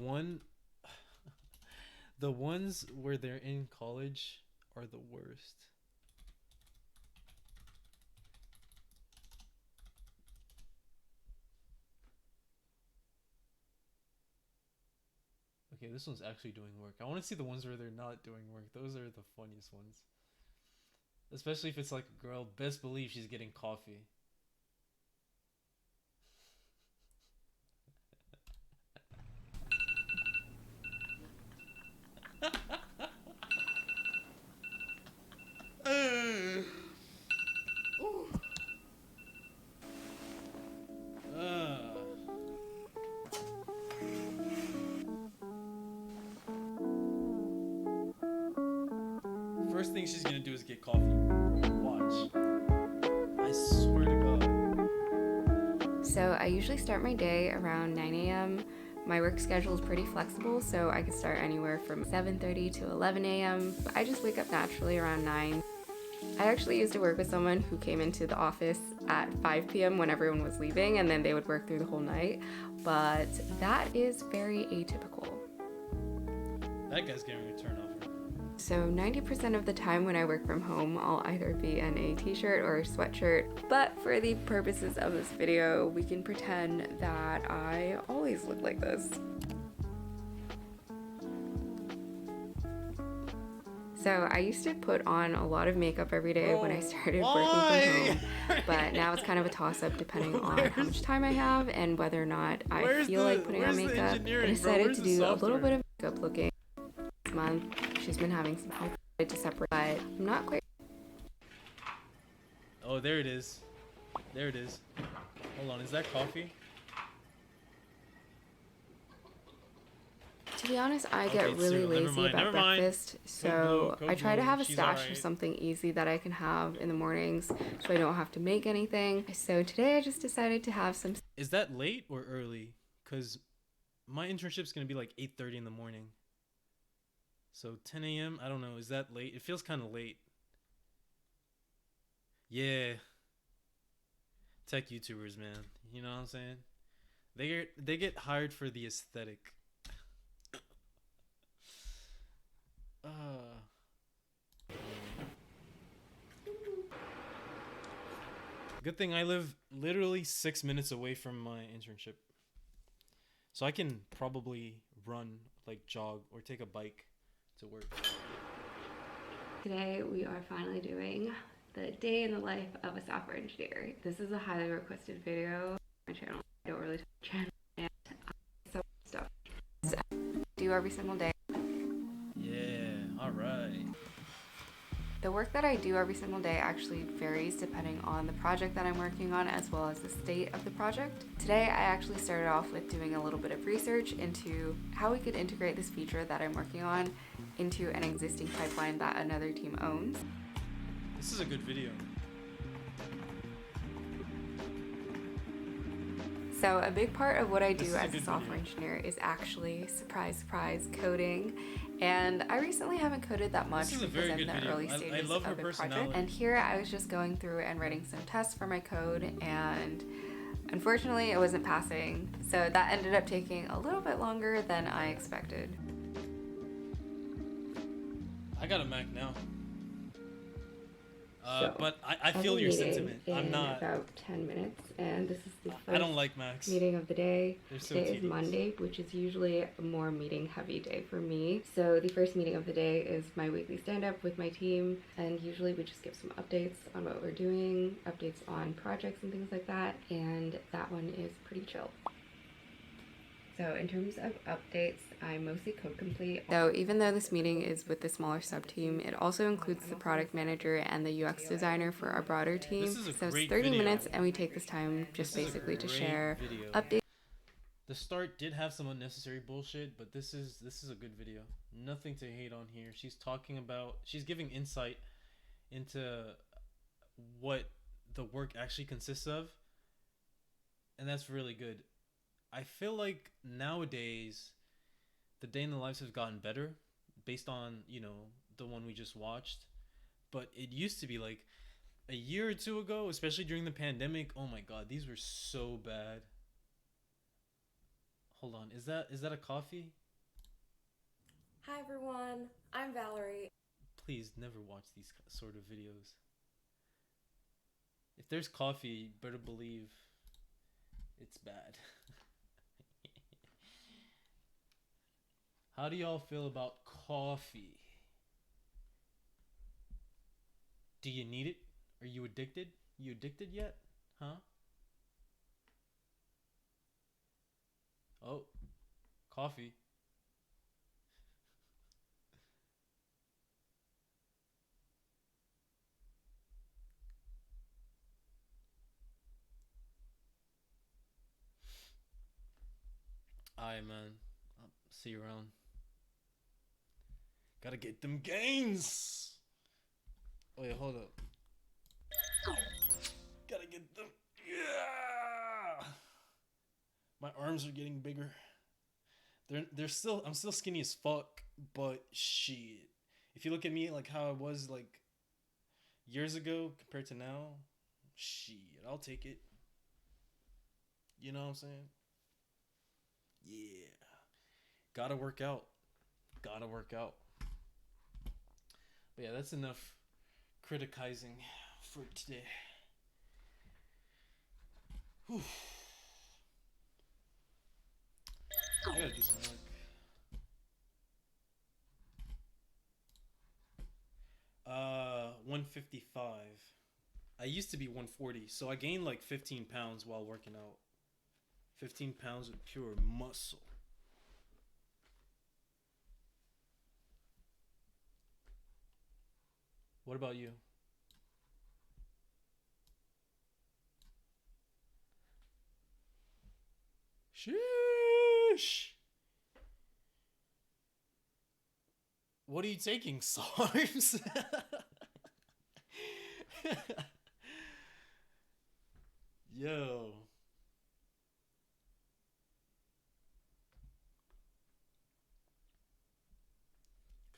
ones where they're in college are the worst. Okay, this one's actually doing work. I want to see the ones where they're not doing work. Those are the funniest ones. Especially if it's like a girl. Best believe she's getting coffee. First thing she's gonna do is get coffee. Watch. I swear to God. So I usually start my day around 9 a.m. My work schedule is pretty flexible, so I can start anywhere from 7:30 to 11 a.m. I just wake up naturally around 9. I actually used to work with someone who came into the office at 5 p.m. when everyone was leaving, and then they would work through the whole night, but that is very atypical. That guy's getting a return offer. So 90% of the time when I work from home, I'll either be in a t-shirt or a sweatshirt, but for the purposes of this video, we can pretend that I always look like this. So I used to put on a lot of makeup every day when I started why? working from home, but now it's kind of a toss-up depending on how much time I have and whether or not I feel like putting on makeup. I decided to do a little bit of makeup looking this month. She's been having some health to separate, but I'm not quite. Oh, there it is. There it is. Hold on, is that coffee? To be honest, I Okay, get it's really cereal. Never lazy mind, about never mind. breakfast, so Code blue, I try to have a she's stash alright. of something easy that I can have in the mornings so I don't have to make anything. So today I just decided to have some. Is that late or early? Because my internship's going to be like 8:30 in the morning. So 10 a.m., I don't know. Is that late? It feels kind of late. Yeah. Tech YouTubers, man. You know what I'm saying? They get hired for the aesthetic. Good thing I live literally 6 minutes away from my internship. So I can probably run, like jog, or take a bike to work. Today we are finally doing the day in the life of a software engineer. This is a highly requested video on my channel. I don't really touch channel and so stuff. So I do every single day. Yeah, alright. The work that I do every single day actually varies depending on the project that I'm working on as well as the state of the project. Today I actually started off with doing a little bit of research into how we could integrate this feature that I'm working on into an existing pipeline that another team owns. This is a good video. So a big part of what I do as a software engineer is actually, surprise, surprise, coding. And I recently haven't coded that much because I'm in the early stages of the project. And here I was just going through and writing some tests for my code, and unfortunately it wasn't passing. So that ended up taking a little bit longer than I expected. I got a Mac now. So, but I feel your sentiment. I'm not. About 10 minutes, and this is the first I don't like Macs. meeting of the day. So Today is Monday, which is usually a more meeting-heavy day for me. So the first meeting of the day is my weekly stand-up with my team, and usually we just give some updates on what we're doing, updates on projects and things like that, and that one is pretty chill. So in terms of updates, I'm mostly code complete. So even though this meeting is with the smaller sub-team, it also includes the product manager and the UX designer for our broader team. So it's 30 minutes and we take this time just basically to share updates. The start did have some unnecessary bullshit, but this is a good video. Nothing to hate on here. She's giving insight into what the work actually consists of, and that's really good. I feel like nowadays the day in the lives have gotten better based on, the one we just watched. But it used to be like a year or two ago, especially during the pandemic. Oh my god, these were so bad. Hold on, is that a coffee? Hi everyone, I'm Valerie. Please never watch these sort of videos. If there's coffee, better believe it's bad. How do y'all feel about coffee? Do you need it? Are you addicted? You addicted yet? Huh? Oh, coffee. Alright, man. I'll see you around. Gotta get them gains. Wait, hold up. Gotta get them. Yeah. My arms are getting bigger. They're still. I'm still skinny as fuck. But shit, if you look at me like how I was like years ago compared to now, shit, I'll take it. You know what I'm saying? Yeah. Gotta work out. Gotta work out. But yeah, that's enough criticizing for today. Whew. I gotta do some work. 155. I used to be 140, so I gained like 15 pounds while working out. 15 pounds of pure muscle. What about you? Sheesh. What are you taking, SARS? Yo.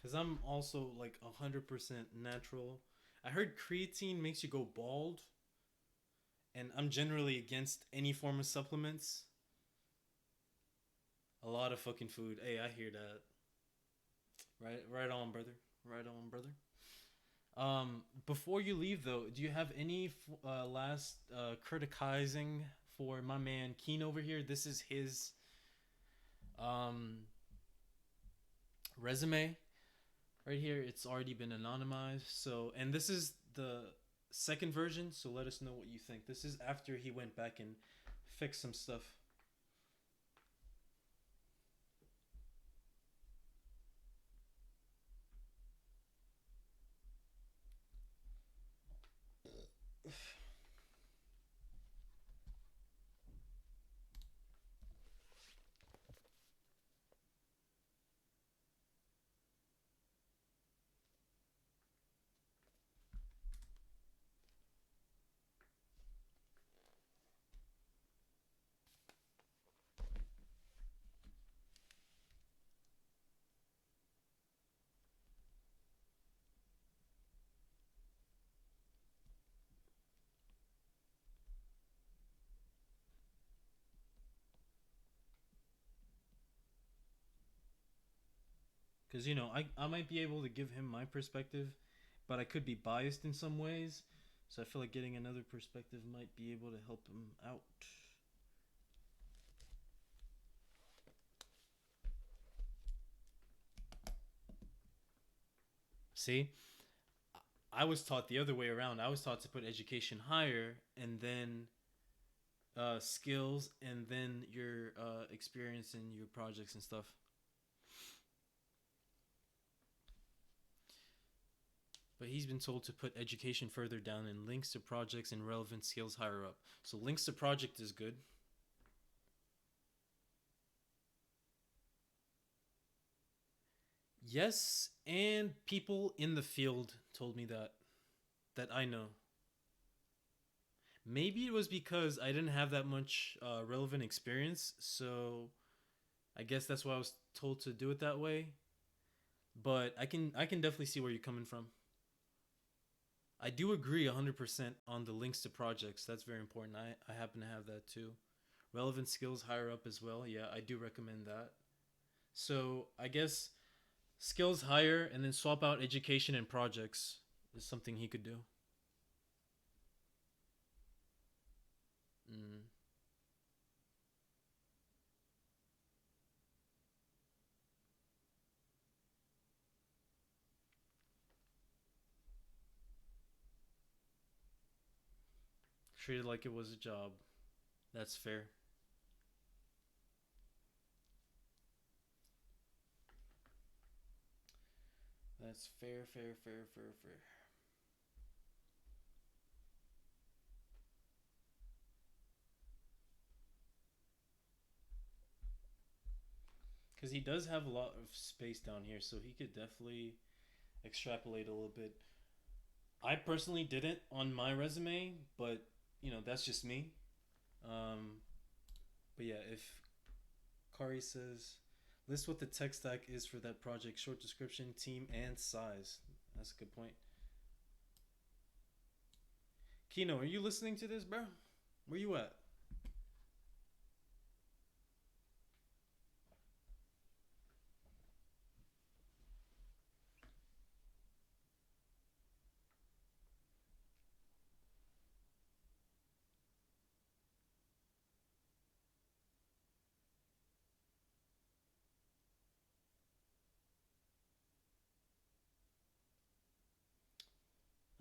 Because I'm also like 100% natural. I heard creatine makes you go bald. And I'm generally against any form of supplements. A lot of fucking food. Hey, I hear that. Right on, brother. Right on, brother. Before you leave, though, do you have any last criticizing for my man Keen over here? This is his resume right here. It's already been anonymized. So, and this is the second version. So let us know what you think. This is after he went back and fixed some stuff. Because, you know, I might be able to give him my perspective, but I could be biased in some ways. So I feel like getting another perspective might be able to help him out. See? I was taught the other way around. I was taught to put education higher and then skills and then your experience in your projects and stuff. But he's been told to put education further down and links to projects and relevant skills higher up. So links to project is good. Yes, and people in the field told me that I know. Maybe it was because I didn't have that much relevant experience, so I guess that's why I was told to do it that way. But I can definitely see where you're coming from. I do agree 100% on the links to projects. That's very important. I happen to have that too. Relevant skills higher up as well. Yeah, I do recommend that. So I guess skills higher and then swap out education and projects is something he could do. Mm. Treat it like it was a job. That's fair. That's fair. Because he does have a lot of space down here, so he could definitely extrapolate a little bit. I personally didn't on my resume, but you know that's just me. Um, but yeah, if Kari says list what the tech stack is for that project, short description, team, and size. That's a good point. Kino, are you listening to this, bro? Where you at?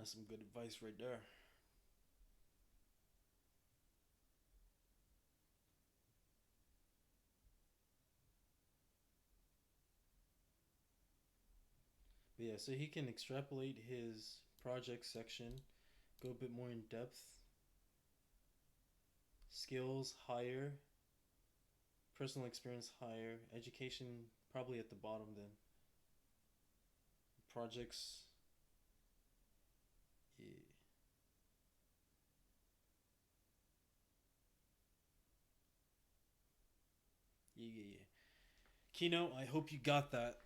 That's some good advice right there. But yeah, so he can extrapolate his project section, go a bit more in depth. Skills higher, personal experience higher, education probably at the bottom then. Projects, yeah. Yeah. Kino, I hope you got that.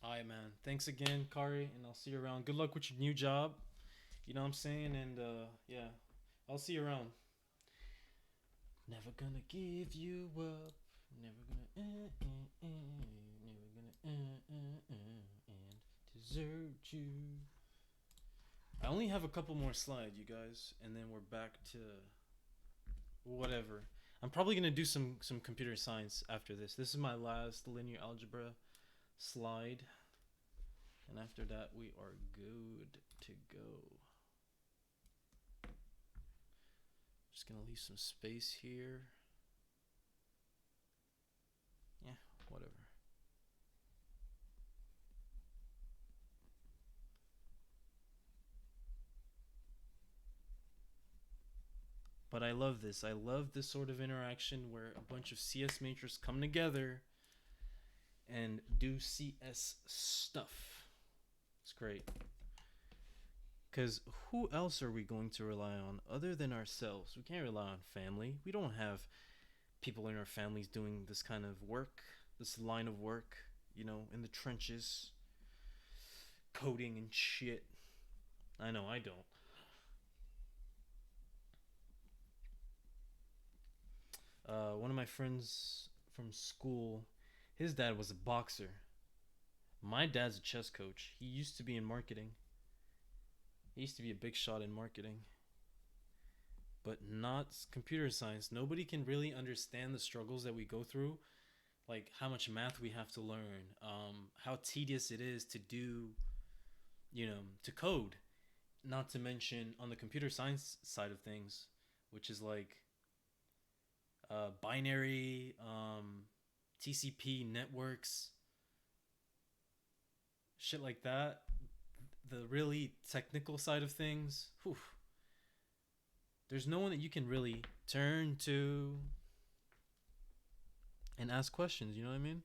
Alright, man. Thanks again, Kari, and I'll see you around. Good luck with your new job. You know what I'm saying? And yeah, I'll see you around. Never gonna give you up. Never gonna never gonna and desert you. I only have a couple more slides, you guys, and then we're back to whatever. I'm probably gonna do some computer science after this. This is my last linear algebra slide, and after that we are good to go. Just gonna leave some space here. Yeah, whatever. But I love this. I love this sort of interaction where a bunch of CS majors come together and do CS stuff. It's great. Because who else are we going to rely on other than ourselves? We can't rely on family. We don't have people in our families doing this kind of work, this line of work, you know, in the trenches, coding and shit. I know I don't. One of my friends from school, his dad was a boxer. My dad's a chess coach. He used to be in marketing. He used to be a big shot in marketing. But not computer science. Nobody can really understand the struggles that we go through. Like how much math we have to learn. How tedious it is to do, you know, to code. Not to mention on the computer science side of things, which is like binary, TCP networks, shit like that. The really technical side of things, whew, there's no one that you can really turn to and ask questions, you know what I mean?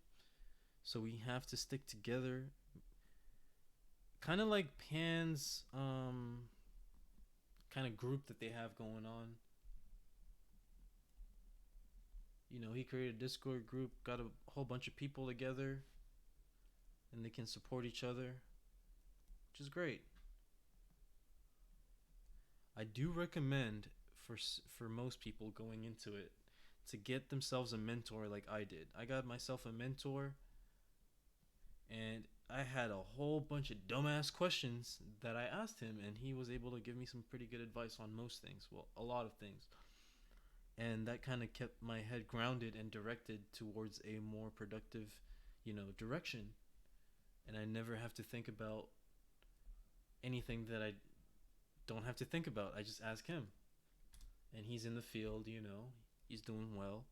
So we have to stick together. Kind of like Pan's kind of group that they have going on. You know, he created a Discord group, got a whole bunch of people together, and they can support each other, which is great. I do recommend for most people going into it to get themselves a mentor like I did. I got myself a mentor, and I had a whole bunch of dumbass questions that I asked him, and he was able to give me some pretty good advice on most things. Well, a lot of things. And that kind of kept my head grounded and directed towards a more productive, you know, direction. And I never have to think about anything that I don't have to think about. I just ask him. And he's in the field, you know. He's doing well.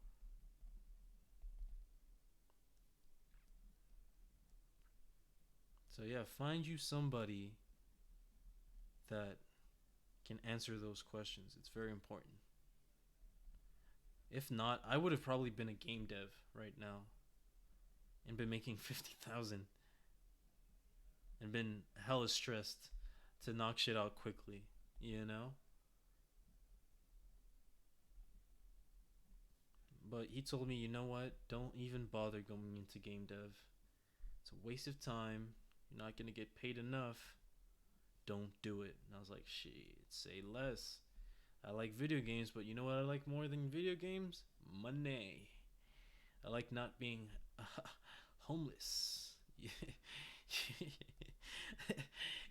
So yeah, find you somebody that can answer those questions. It's very important. If not, I would have probably been a game dev right now and been making 50,000 and been hella stressed to knock shit out quickly, you know? But he told me, you know what? Don't even bother going into game dev. It's a waste of time. You're not going to get paid enough. Don't do it. And I was like, shit, say less. I like video games, but you know what I like more than video games? Money. I like not being homeless.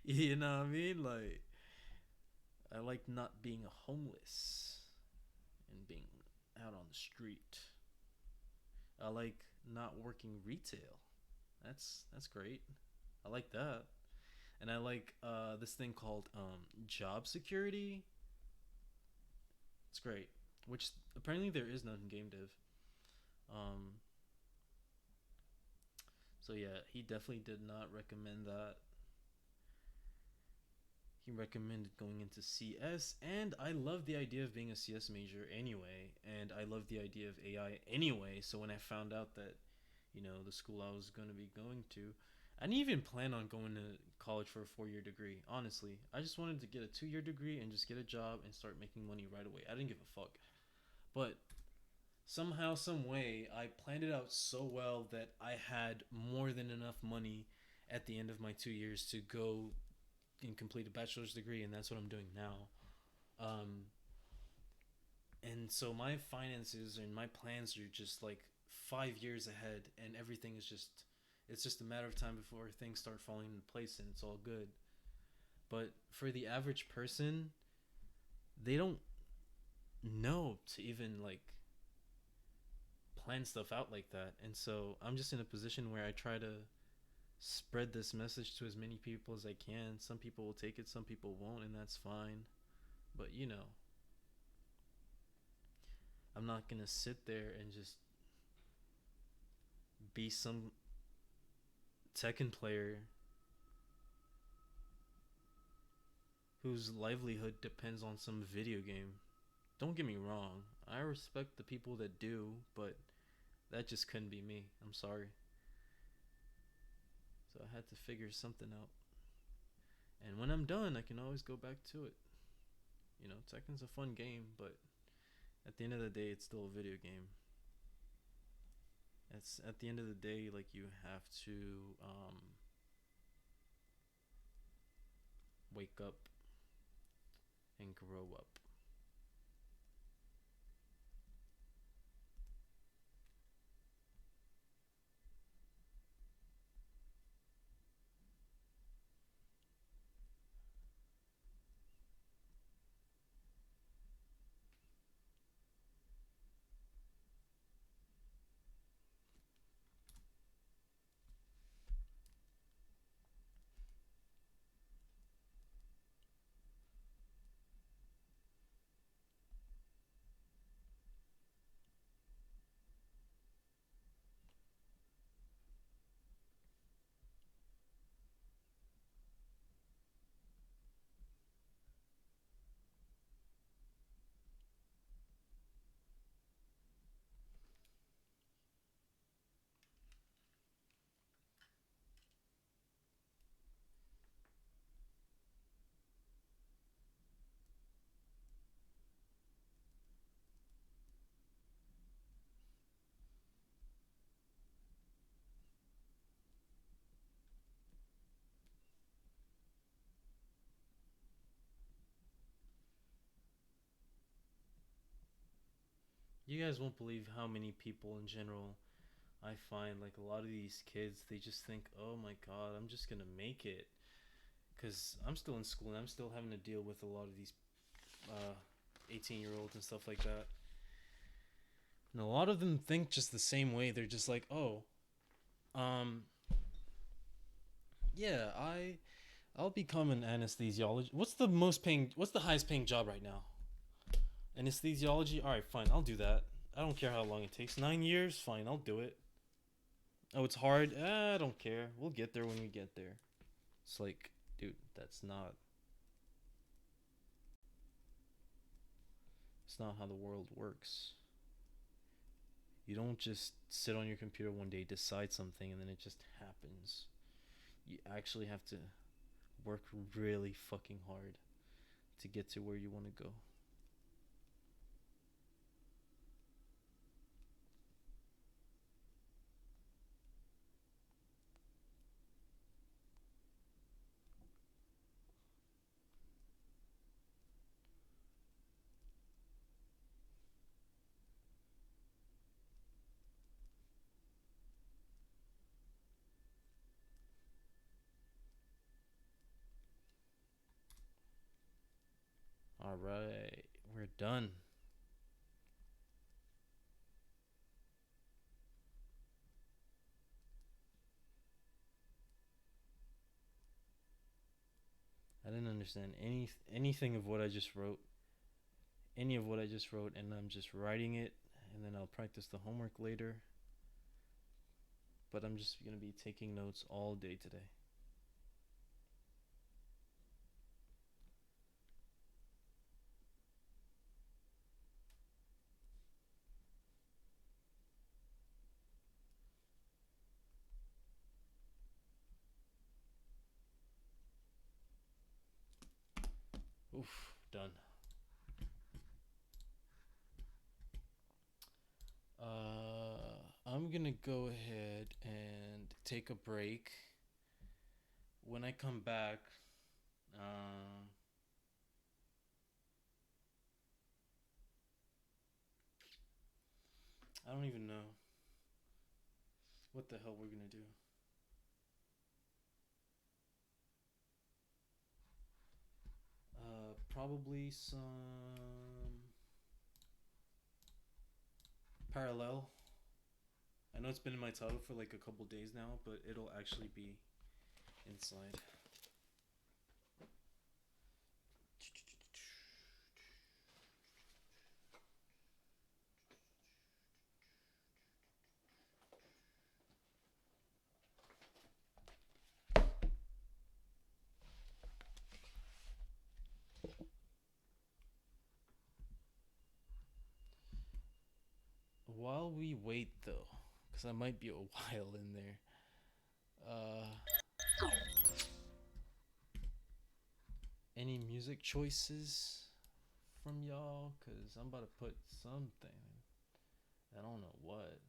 You know what I mean? Like, I like not being homeless and being out on the street. I like not working retail. That's great. I like that. And I like this thing called job security. It's great. Which apparently there is none in game dev. Um, so yeah, he definitely did not recommend that. He recommended going into CS, and I love the idea of being a CS major anyway, and I love the idea of AI anyway. So when I found out that, the school I was going to be going to, I didn't even plan on going to college for a 4-year degree. Honestly, I just wanted to get a 2-year degree and just get a job and start making money right away. I didn't give a fuck. But somehow, some way, I planned it out so well that I had more than enough money at the end of my 2 years to go and complete a bachelor's degree, and that's what I'm doing now. And so my finances and my plans are just like 5 years ahead, and everything is it's just a matter of time before things start falling into place, and it's all good. But for the average person, they don't know to even like plan stuff out like that. And so I'm just in a position where I try to spread this message to as many people as I can. Some people will take it, some people won't, and that's fine. But I'm not gonna sit there and just be some Tekken player whose livelihood depends on some video game. Don't get me wrong, I respect the people that do, but that just couldn't be me. I'm sorry. So I had to figure something out. And when I'm done, I can always go back to it. Tekken's a fun game, but at the end of the day, it's still a video game. It's at the end of the day, like, you have to wake up and grow up. You guys won't believe how many people in general I find, like, a lot of these kids, they just think, oh my god, I'm just gonna make it. Because I'm still in school and I'm still having to deal with a lot of these 18-year-olds and stuff like that. And a lot of them think just the same way. They're just like, oh, yeah, I'll become an anesthesiologist. What's the highest paying job right now? Anesthesiology? Alright, fine, I'll do that. I don't care how long it takes. 9 years? Fine, I'll do it. Oh, it's hard? I don't care. We'll get there when we get there. It's like, dude, it's not how the world works. You don't just sit on your computer one day, decide something, and then it just happens. You actually have to work really fucking hard to get to where you want to go. right, we're done. I didn't understand anything of what I just wrote. Any of what I just wrote, and I'm just writing it, and then I'll practice the homework later. But I'm just gonna be taking notes all day today. Oof, done. I'm gonna go ahead and take a break. When I come back, I don't even know what the hell we're gonna do. Probably some parallel. I know it's been in my title for like a couple days now, but it'll actually be inside. While we wait though, because I might be a while in there, any music choices from y'all? Because I'm about to put something. I don't know what.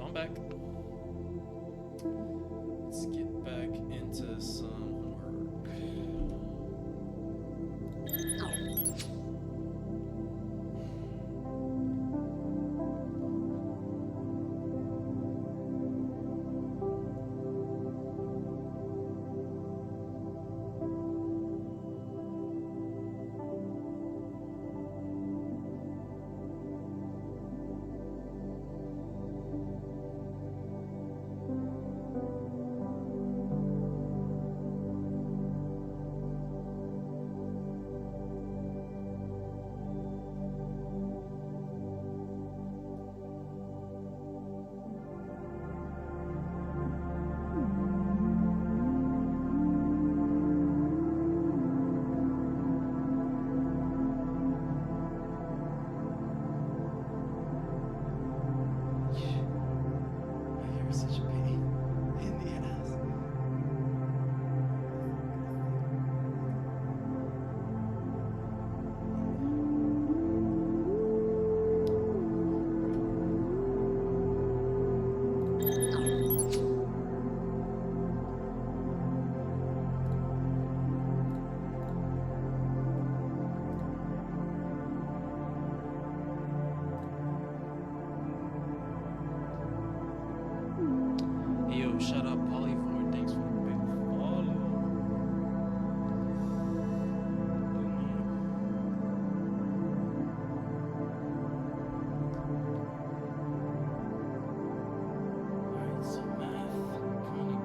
I'm back. Let's get back into some homework. You're such a pain in the ass. Hey, yo, shut up, Polyvore. Thanks for the big follow. Alright, so math, kinda good.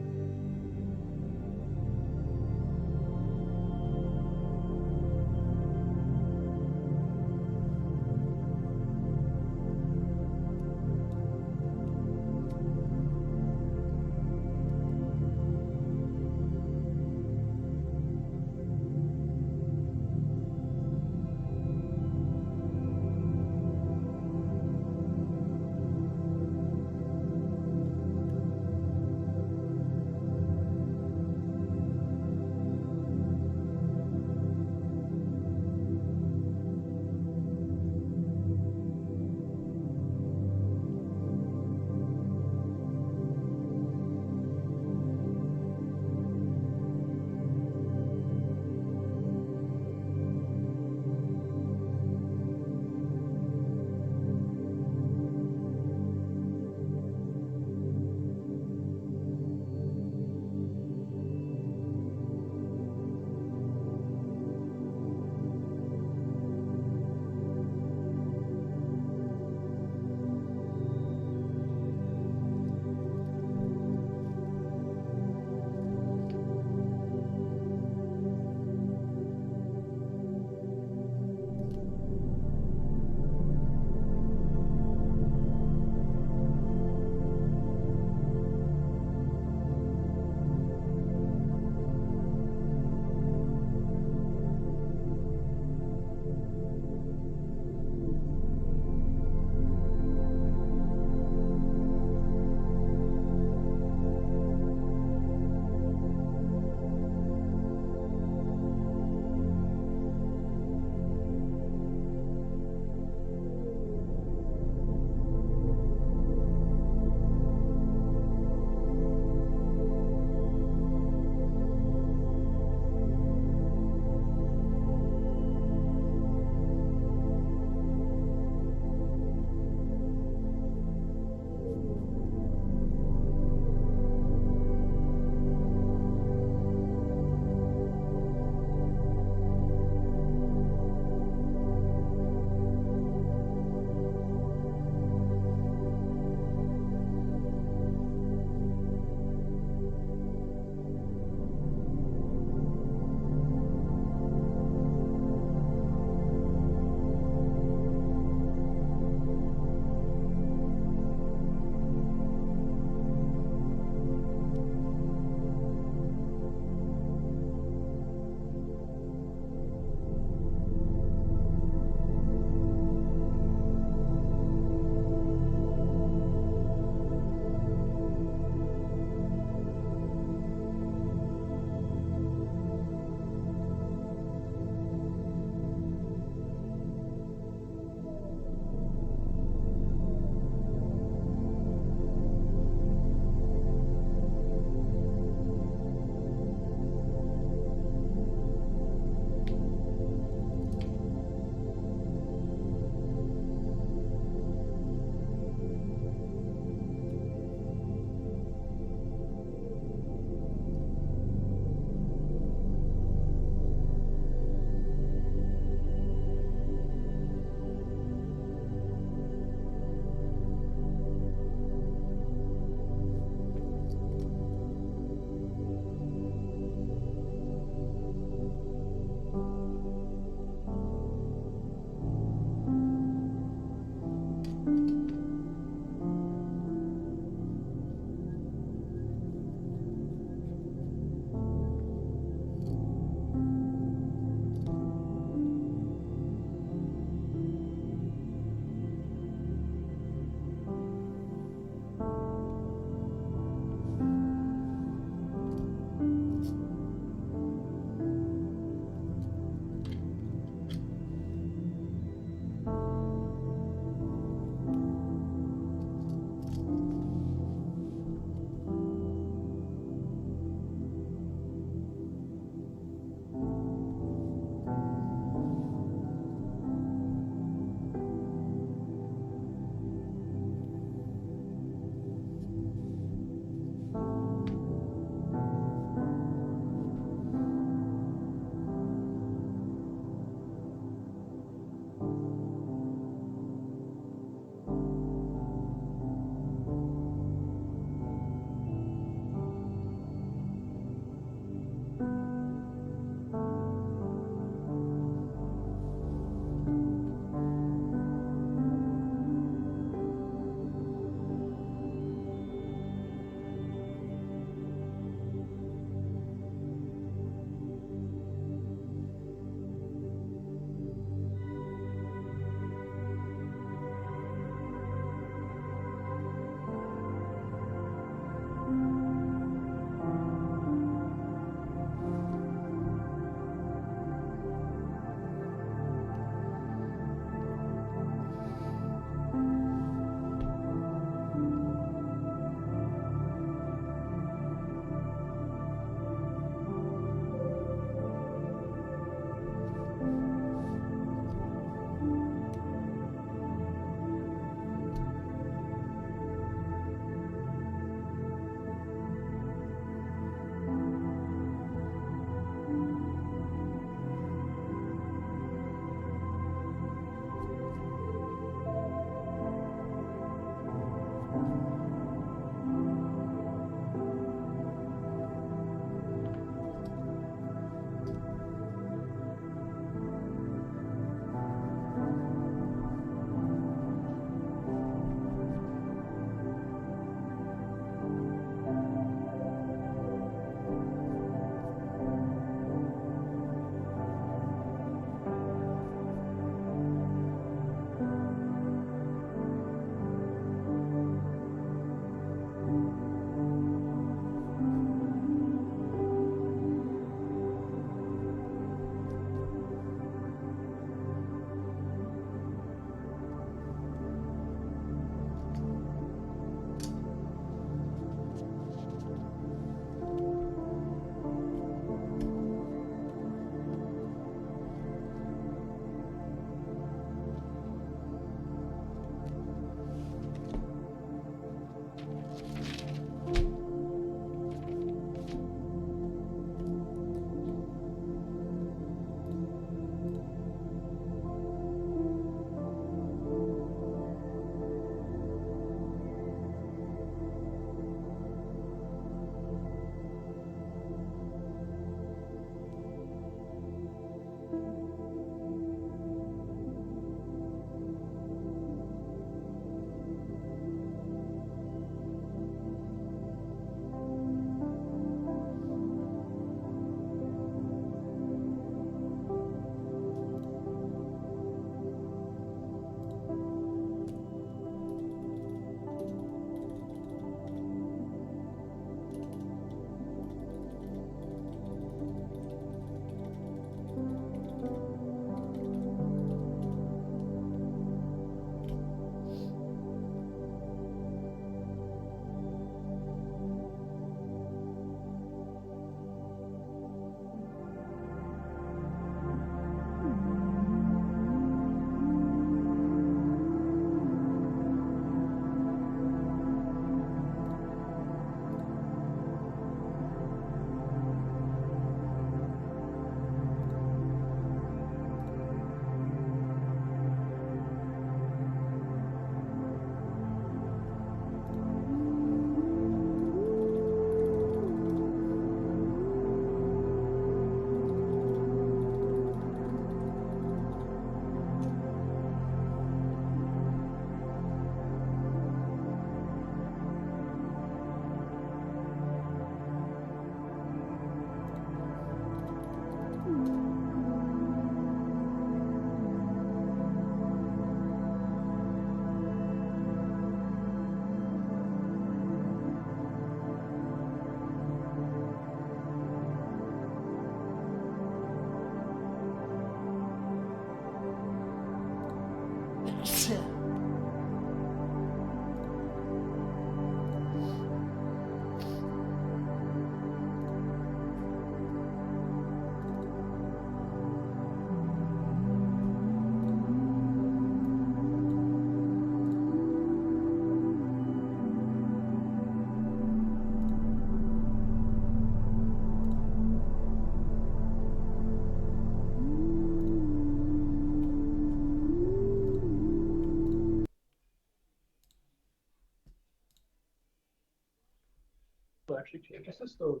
Actually change the system.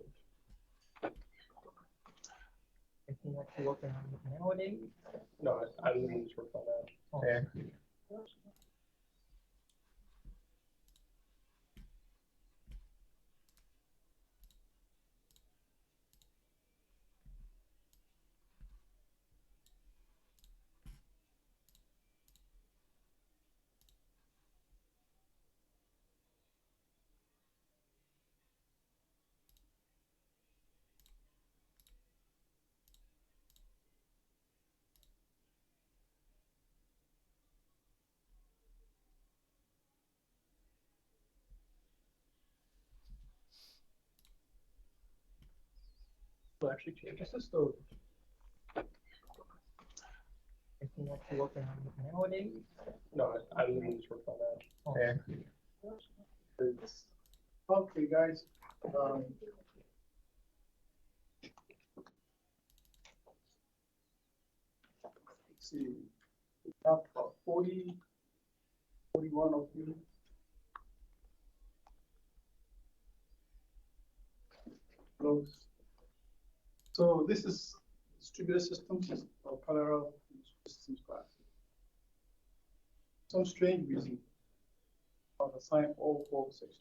Anything that you're working on nowadays? No, I didn't just work on that. Okay. Will actually change the system. Anything that you're working on nowadays? No, I didn't just work on that. Okay. Okay, guys. Let's see. We have about 41 of you. Close. So this is distributed systems or parallel systems class. Some strange reason I've assigned all 4 sections.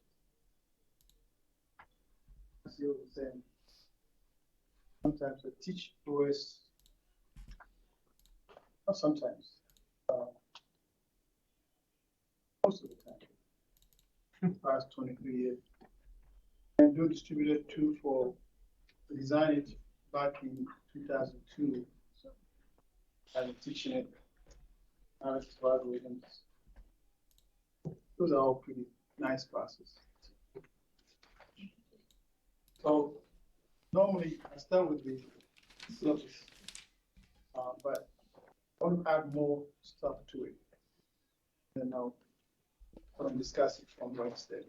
See what I'm saying? Sometimes I teach OS, not sometimes, most of the time, past 23 years. And do distributed 2 for design it back in 2002. So I've been teaching it. Now it's algorithms. Those are all pretty nice classes. So normally I start with the syllabus, but I want to add more stuff to it. And now I'm discussing from Wednesday.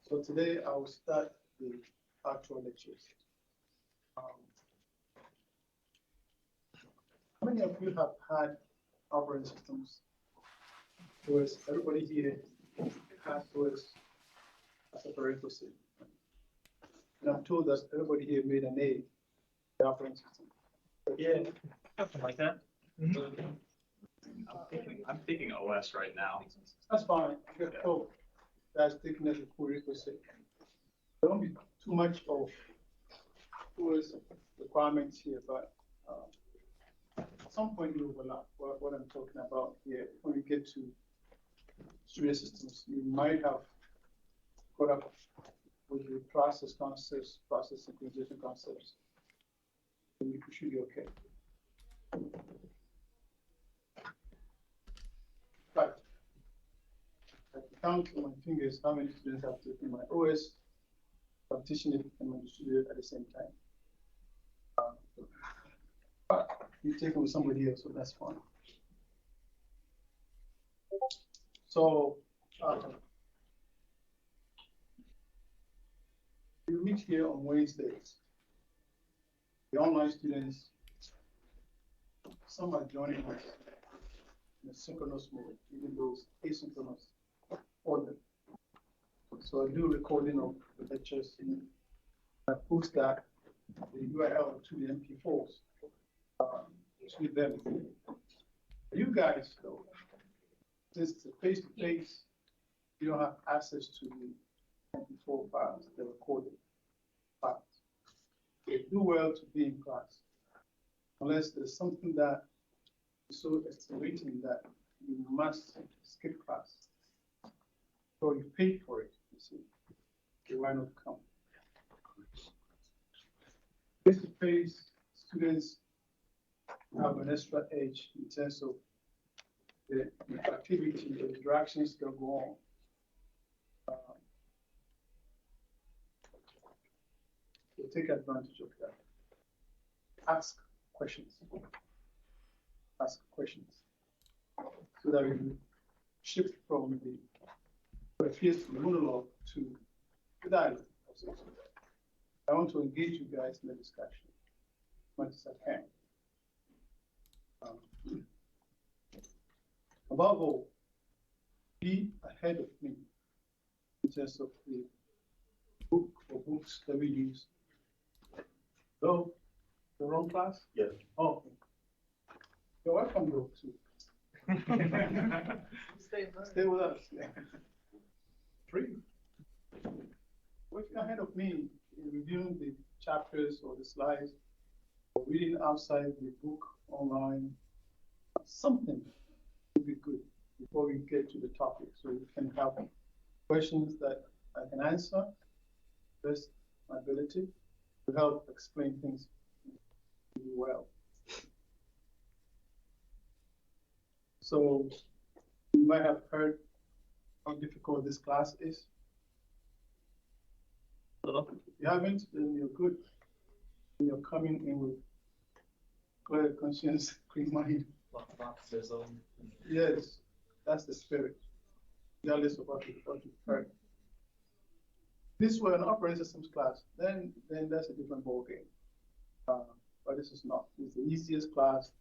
So today I will start the actual lectures. How many of you have had operating systems? Was everybody here has OS as a prerequisite? And I'm told that everybody here made an A in the operating system. Yeah, something like that. I'm thinking OS right now. That's fine. Oh, that's taken as a prerequisite. There won't be too much of OS requirements here, but at some point you overlap what I'm talking about here. When you get to distributed systems, you might have got up with the process concepts, process synchronization concepts, and you should be okay. But I can count on my fingers how many students have taken my OS, I'm teaching it, and my distributed at the same time. But you take it with somebody else, so that's fine. So we meet here on Wednesdays. The online students, some are joining us in a synchronous mode, even those asynchronous order. So I do recording of the lectures and I post that the URL to the MP4s to them. You guys, though, since it's a face-to-face, you don't have access to the MP4 files, the recorded files. You do well to be in class, unless there's something that is so extenuating that you must skip class. So you paid for it, you see. You why not come? Face-to-face students have an extra edge in terms of the activity, the interactions that go on. So take advantage of that. Ask questions. Ask questions. So that we shift from the fierce monologue to the dialogue. I want to engage you guys in the discussion as much as I can. Above all, be ahead of me in terms of the book or books that we use. So, the wrong class? Yes. Oh, okay. You're welcome, though, too. Stay with us. Yeah. Free. Well, if you're ahead of me in reviewing the chapters or the slides, or reading outside the book online, something would be good before we get to the topic, so we can have questions that I can answer, best my ability, to help explain things really well. So you might have heard how difficult this class is. If you haven't, then you're good. You're coming in with clear conscience, clean mind. Yes, that's the spirit, regardless of what you've heard. This were an operating systems class, then that's a different ballgame. But this is not. It's the easiest class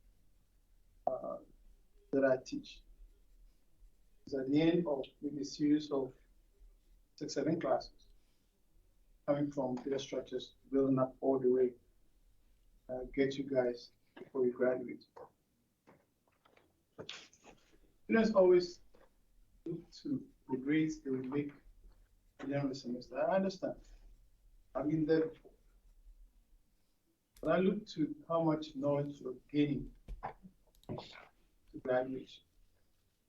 that I teach. It's at the end of maybe a series of 6-7 classes, coming from data structures, building up all the way, get you guys before you graduate. Students always look to the grades they will make at the end of the semester. I understand. I've been there before. But I look to how much knowledge you're gaining to graduation.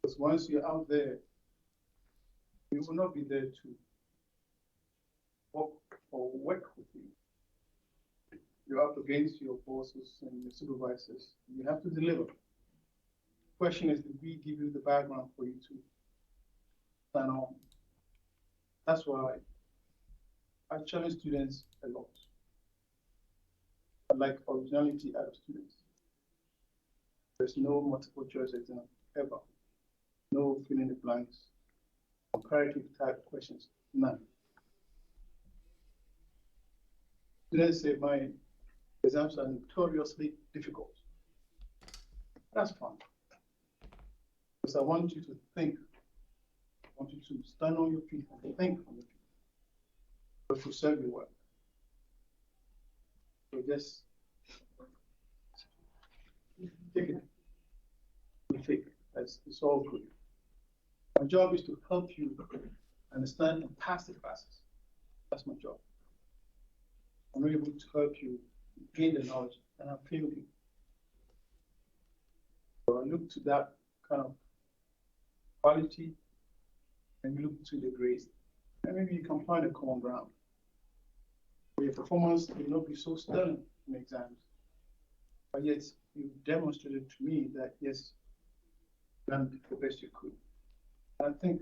Because once you're out there, we will not be there to work with you. You're up against your bosses and your supervisors. You have to deliver. The question is, did we give you the background for you to stand on? That's why I challenge students a lot. I like originality out of students. There's no multiple choice exam ever. No fill in the blanks. Comparative type questions, none. Students say my exams are notoriously difficult. That's fine. Because I want you to think. I want you to stand on your feet and think on your feet. But to serve your work. So just take it. You think it's all good. My job is to help you understand and pass the classes. That's my job. I'm able to help you gain the knowledge, and I'm failing you. So I look to that kind of quality, and you look to the grades. And maybe you can find a common ground. Your performance will not be so sterling in exams. But yet, you've demonstrated to me that, yes, you've done the best you could. And I think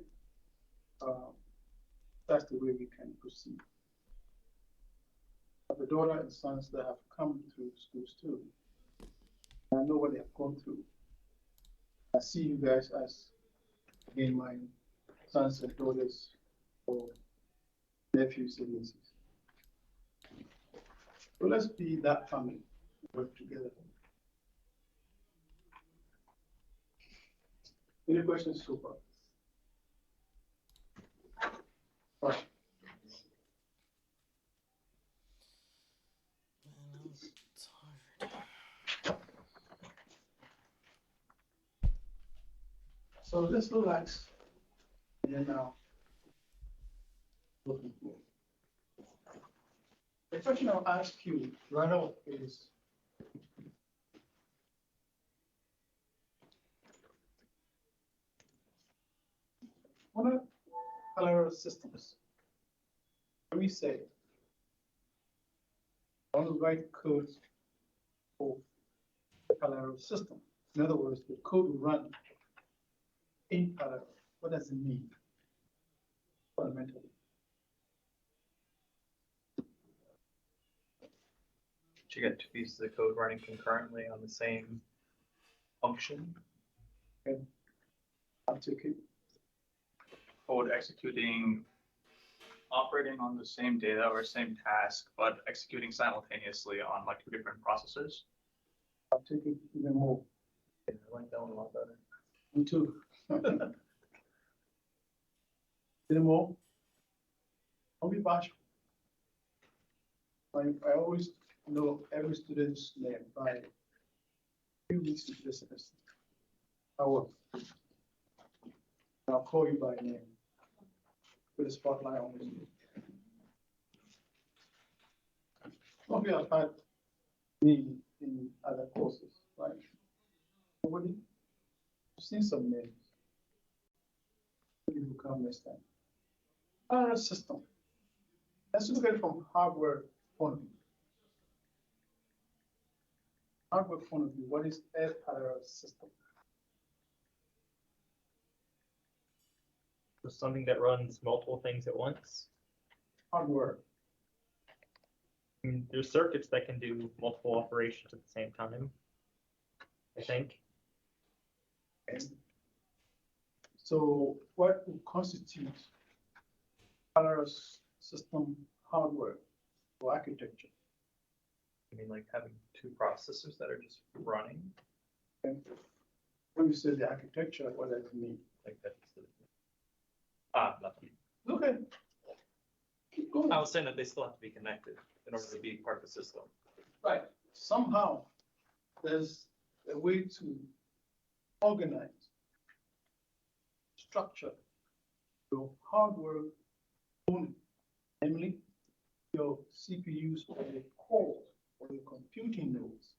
that's the way we can proceed. I have a daughter and sons that have come through schools too. I know what they have gone through. I see you guys as, again, my sons and daughters or nephews and nieces. So let's be that family, work together. Any questions so far? Right. So let's relax. And now, looking forward. The question I'll ask you right off is, what are parallel systems? Let me say, I want to write code for the parallel system. In other words, the code will run in parallel. What does it mean? Fundamentally. You get two pieces of code running concurrently on the same function. Okay. I'll take it. Code executing, operating on the same data or same task, but executing simultaneously on like two different processors. I'll take it even more. I like that one a lot better. Me too. Any more? I'll be bashful. I always know every student's name by 3 weeks into the semester. I will. I'll call you by name with a spotlight on you. Some of you have had me in other courses, right? Nobody? I've seen some names. Maybe will come next time. Our system. Let's look at it from hardware point of view. Hardware point of view, what is a parallel system? So something that runs multiple things at once. Hardware. I mean, there's circuits that can do multiple operations at the same time, I think. Okay. So what would constitute parallel system hardware or architecture? I mean, like having two processors that are just running. And when you say the architecture, what does it mean? Like that's nothing. Okay. Keep going. I was saying that they still have to be connected in order to be part of the system. Right. Somehow there's a way to organize, structure your hardware component, namely your CPUs or your cores or your computing nodes.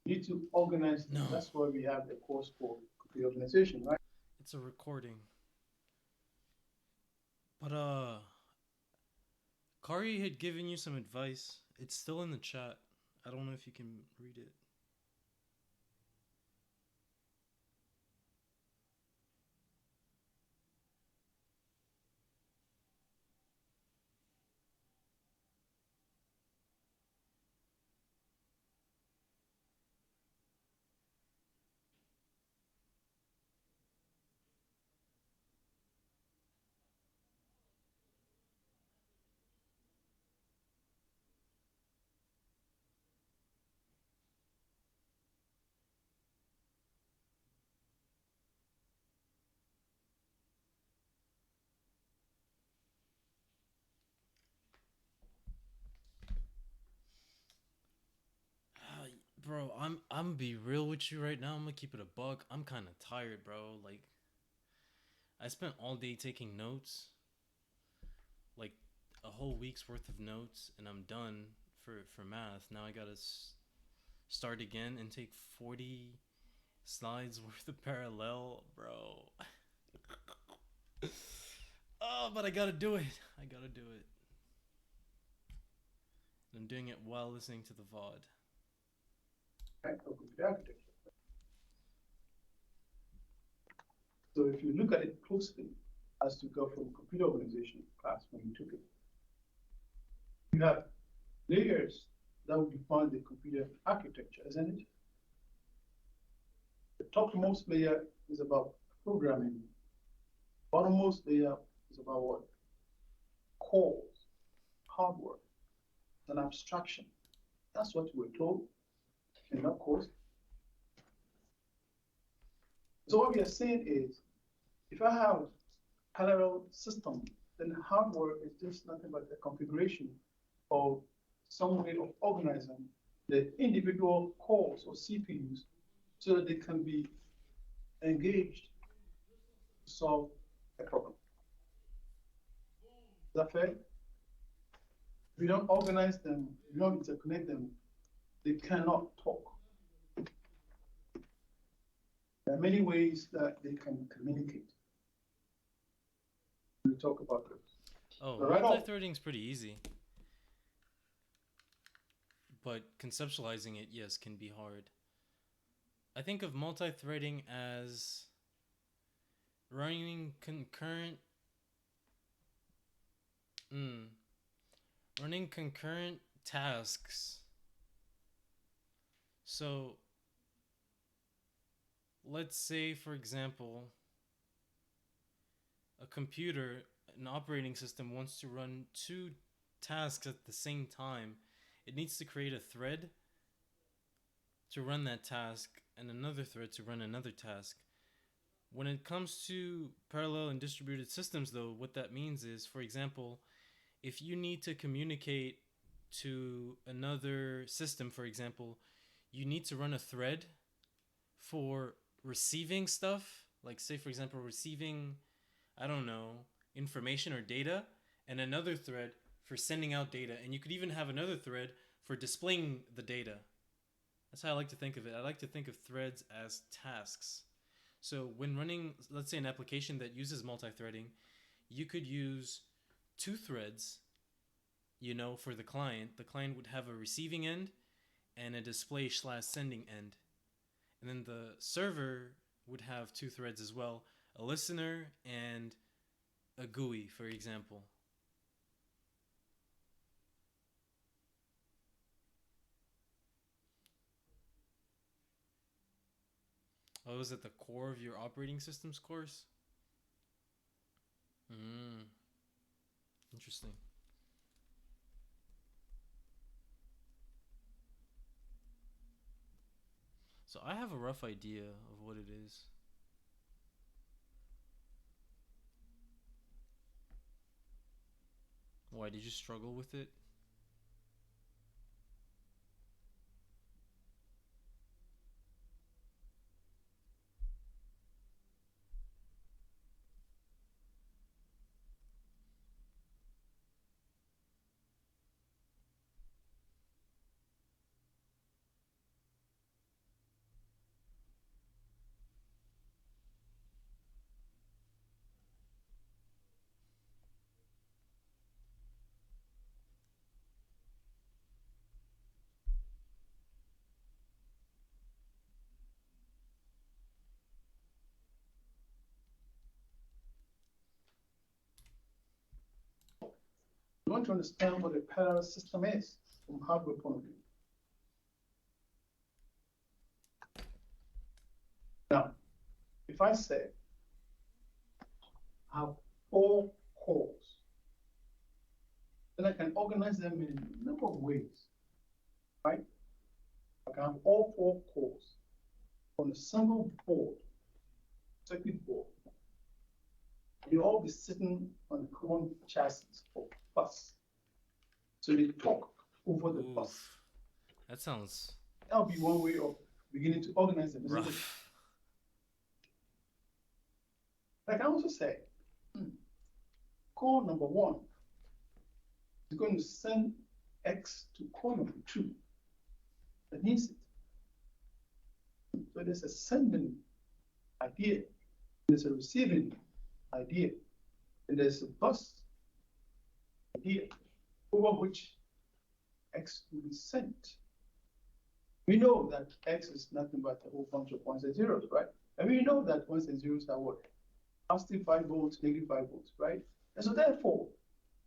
You need to organize them. That's why we have the course for computer organization, right? It's a recording. But Kari had given you some advice. It's still in the chat. I don't know if you can read it. Bro, I'm be real with you right now. I'm gonna keep it a buck. I'm kind of tired, bro. Like, I spent all day taking notes, like a whole week's worth of notes, and I'm done for math. Now I gotta start again and take 40 slides worth of parallel, bro. Oh, but I gotta do it. I gotta do it. And I'm doing it while listening to the VOD. So if you look at it closely, as you go from computer organization class when you took it, you have layers that will define the computer architecture, isn't it? The topmost layer is about programming. Bottommost layer is about what? Cores, hardware, an abstraction. That's what we're told in that course. So what we are saying is, if I have parallel system, then hardware is just nothing but a configuration of some way of organizing the individual cores or CPUs so that they can be engaged to solve a problem. Is that fair? If we don't organize them, we don't interconnect them, they cannot talk. There are many ways that they can communicate. We'll talk about this. Oh, So right multi-threading is pretty easy. but conceptualizing it, yes, can be hard. I think of multi-threading as running concurrent running concurrent tasks. So let's say, for example, a computer, an operating system wants to run two tasks at the same time. It needs to create a thread to run that task and another thread to run another task. When it comes to parallel and distributed systems, though, what that means is, for example, if you need to communicate to another system, for example, you need to run a thread for receiving stuff, like say, for example, receiving, I don't know, information or data, and another thread for sending out data. And you could even have another thread for displaying the data. That's how I like to think of it. I like to think of threads as tasks. So when running, let's say, an application that uses multi-threading, you could use two threads, for the client. The client would have a receiving end and a display/sending end. And then the server would have two threads as well, a listener and a GUI, for example. Oh, is it the core of your operating systems course? Interesting. So I have a rough idea of what it is. Why, did you struggle with it? You want to understand what a parallel system is from hardware point of view. Now, if I say I have 4 cores, then I can organize them in a number of ways, right? I can have all 4 cores on a single board, circuit board. You'll all be sitting on a common chassis or bus. So they talk over the bus. That sounds... That'll be one way of beginning to organize them. rough. I can also say, core number 1 is going to send X to core number 2 that needs it. So there's a sending idea, there's a receiving idea, and there's a bus idea over which X will be sent. We know that X is nothing but a whole bunch of ones and zeros, right? And we know that ones and zeros are what? Positive 5 volts, negative 5 volts, right? And so therefore,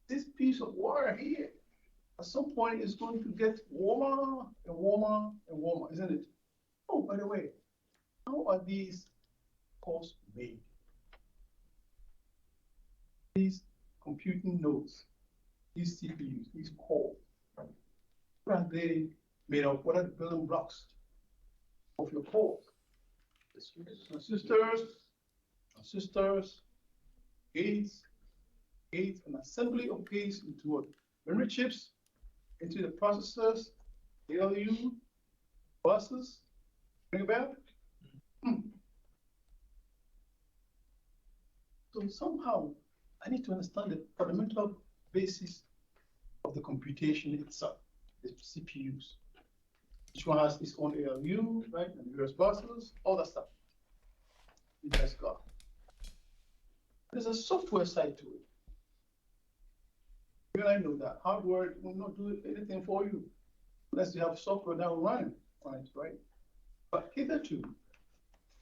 this piece of wire here, at some point is going to get warmer and warmer and warmer, isn't it? Oh, by the way, how are these cores made? These computing nodes, these CPUs, these cores, what are they made of? What are the building blocks of your cores? Transistors, gates, an assembly of gates into what? Memory chips, into the processors, ALU, buses. Ring a bell? So somehow I need to understand the fundamental basis of the computation itself, the CPUs. Each one has its own ALU, right? And various buses, all that stuff. It has got. There's a software side to it. You and I know that hardware will not do anything for you. unless you have software that will run on it, right? But hitherto,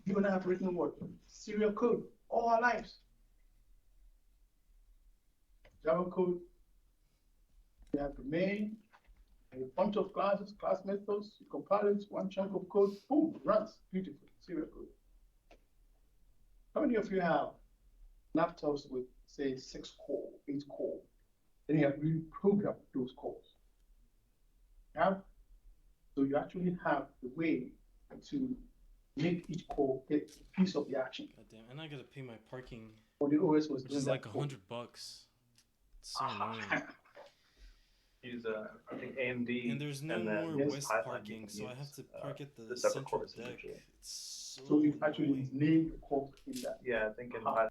you and I have written what? Serial code all our lives. Java code, you have the main, a bunch of classes, class methods, you compile it, one chunk of code, boom, runs, beautiful, serial code. How many of you have laptops with, say, 6 core, 8 core? Then you have reprogrammed those cores. Yeah? So you actually have the way to make each core get a piece of the action. Goddamn, and I gotta pay my parking. Or the OS was which doing is that like for $100. It's so annoying. Use I think AMD, And there's no and then more west Python, parking, so I have to park at the separate central cores deck. essentially. It's so So you've actually annoying. named the core in that. Yeah, I think in Hold Python.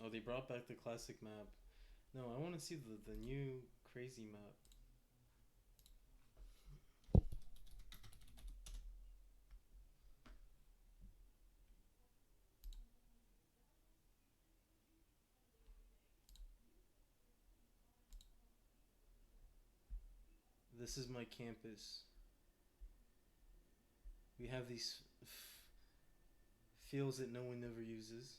Oh, they brought back the classic map. No, I want to see the new crazy map. This is my campus. We have these fields that no one ever uses,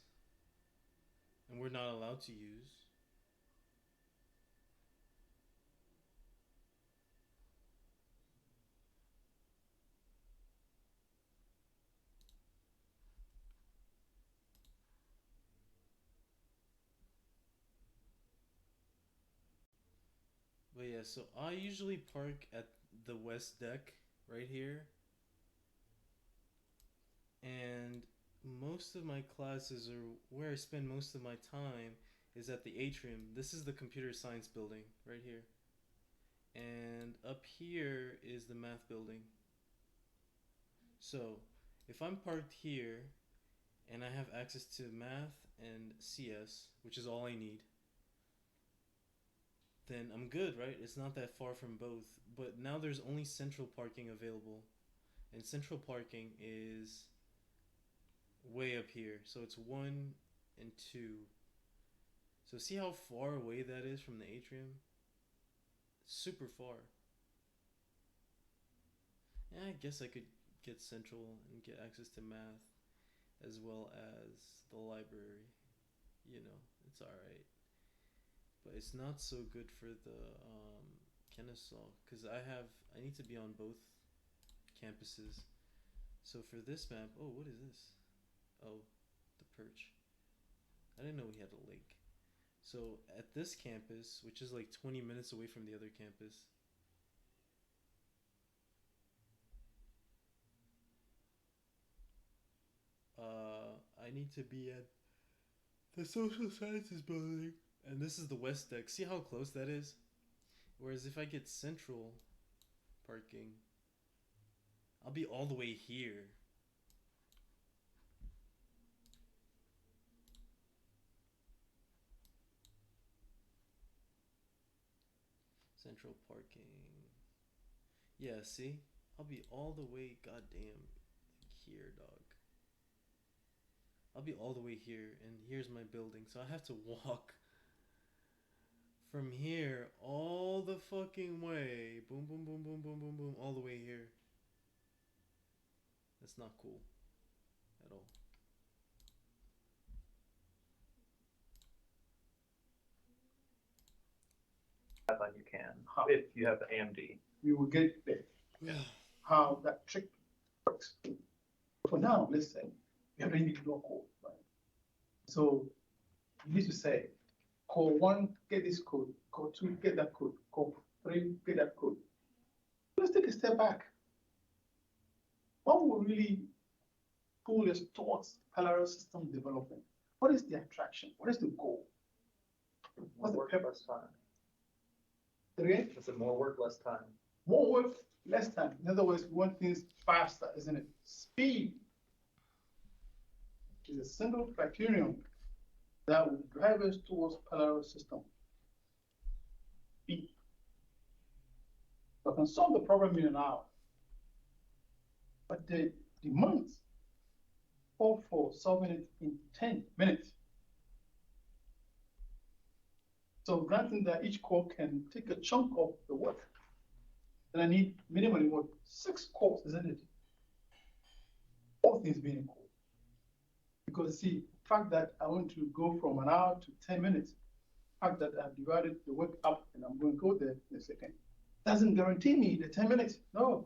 and we're not allowed to use. But yeah, so I usually park at the west deck right here. And most of my classes, or where I spend most of my time, is at the atrium. This is the computer science building right here. And up here is the math building. So if I'm parked here and I have access to math and CS, which is all I need, then I'm good, right? It's not that far from both. But now there's only central parking available. And central parking is way up here. So it's 1 and 2. So see how far away that is from the atrium? Super far. Yeah, I guess I could get central and get access to math as well as the library. You know, it's alright. But it's not so good for the Kennesaw, because I need to be on both campuses. So for this map, oh, what is this? Oh, the perch. I didn't know we had a lake. So at this campus, which is like 20 minutes away from the other campus, I need to be at the social sciences building. And this is the west deck. See how close that is? Whereas if I get central parking, I'll be all the way here. Central parking. Yeah, see? I'll be all the way goddamn here, dog. I'll be all the way here, and here's my building. So I have to walk from here all the fucking way. Boom, boom, boom, boom, boom, boom, boom, all the way here. That's not cool at all. Python you can, if you have AMD. We will get there. How that trick works. For now, let's say we have any no code, right? So you need to say, core 1, get this code, core 2, get that code, core 3, get that code. Let's take a step back. What will really pull us towards parallel system development? What is the attraction? What is the goal? What's the purpose? Less time. Again? Is it more work, less time? More work, less time. In other words, we want things faster, isn't it? Speed is a single criterion that will drive us towards parallel system. Speed. I can solve the problem in an hour, but the demands call for solving it in 10 minutes. So granting that each core can take a chunk of the work, then I need minimally what 6 cores, isn't it? All things being equal. Because see, the fact that I want to go from an hour to 10 minutes, the fact that I've divided the work up and I'm going to go there in a second, doesn't guarantee me the 10 minutes. No.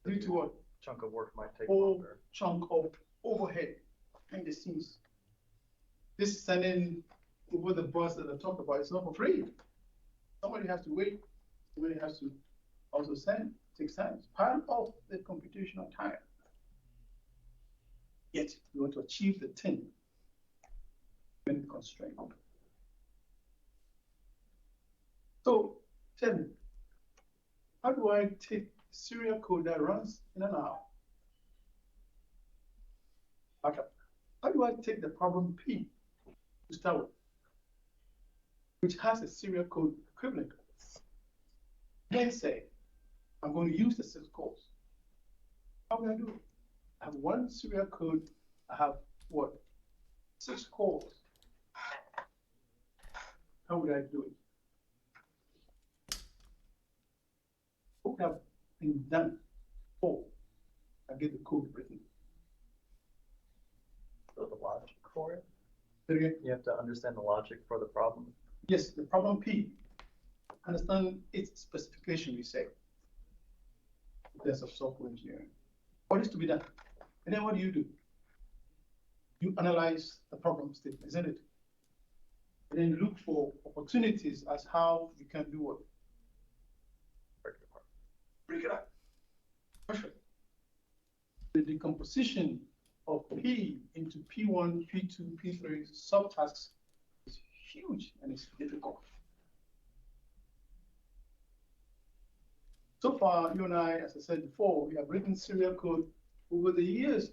Due to what? Chunk of work might take Whole longer. chunk of overhead behind the scenes. This sending over the bus that I talked about, it's not for free. Somebody has to wait. Somebody has to also send. It takes time. It's part of the computational time. Yet, we want to achieve the 10-minute constraint. So, tell me, how do I take serial code that runs in an hour? Okay. How do I take the problem P to start with, which has a serial code equivalent? Then say, I'm going to use the 6 cores. How will I do it? I have 1 serial code. I have what? 6 cores. How would I do it? What would have been done before I get the code written? So the logic for it? Again? You have to understand the logic for the problem. Yes, the problem P. Understand its specification, we say. There's of software engineering. What is to be done? And then what do? You analyze the problem statement, isn't it? And then look for opportunities as how you can do what? Break it up. Perfect. The decomposition of P into P1, P2, P3 subtasks is huge and it's difficult. So far, you and I, as I said before, we have written serial code over the years,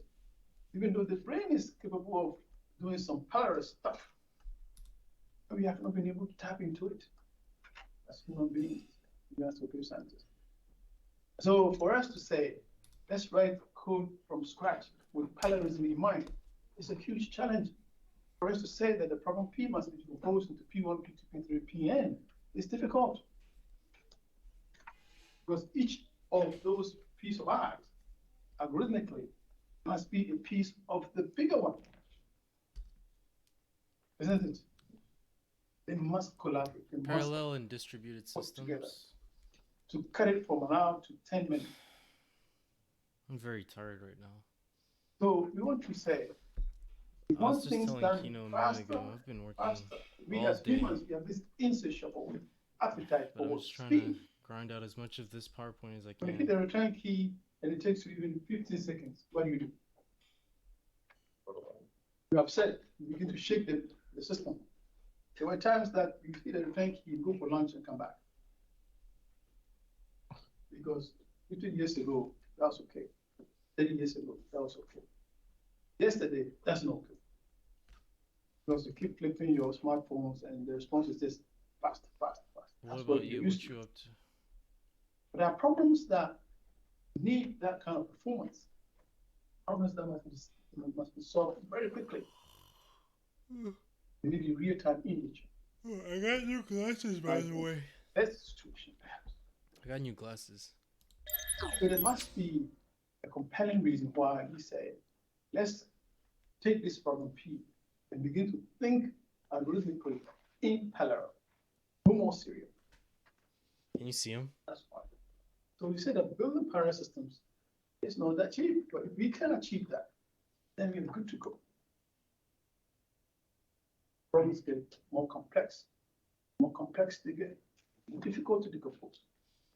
even though the brain is capable of doing some parallel stuff. We have not been able to tap into it as human beings, as computer scientists. So for us to say, let's write code from scratch with parallelism in mind, it's a huge challenge. For us to say that the problem P must be decomposed into P1, P2, P3, Pn is difficult. Because each of those pieces of art, algorithmically, must be a piece of the bigger one. Isn't it? They must collaborate. They Parallel and distributed systems. To cut it from an hour to 10 minutes. I'm very tired right now. So we want to say, I was just telling Kino a minute ago, I've been working we all as day. humans, we have this insatiable appetite But I'm for just trying speed. to grind out as much of this PowerPoint as I When you can. hit the return key and it takes you even 15 seconds, what do? You're upset. You begin to shake the system. There were times that you hit the return key, you go for lunch and come back. Because 15 years ago, that was okay. 30 years ago, that was okay. Yesterday, that's not okay. Because you keep clicking your smartphones and the response is just fast. What about you? What you up to? But there are problems that need that kind of performance. Problems that must be solved very quickly. You need a real-time image. I got new glasses, by the way. That's the situation, perhaps. I got new glasses. So there must be a compelling reason why we say, let's take this problem P and begin to think algorithmically in parallel. No more serial. Can you see them? That's fine. So we say that building parallel systems is not that cheap, but if we can achieve that, then we're good to go. Problems get more complex. More complex they get, more difficult to decompose.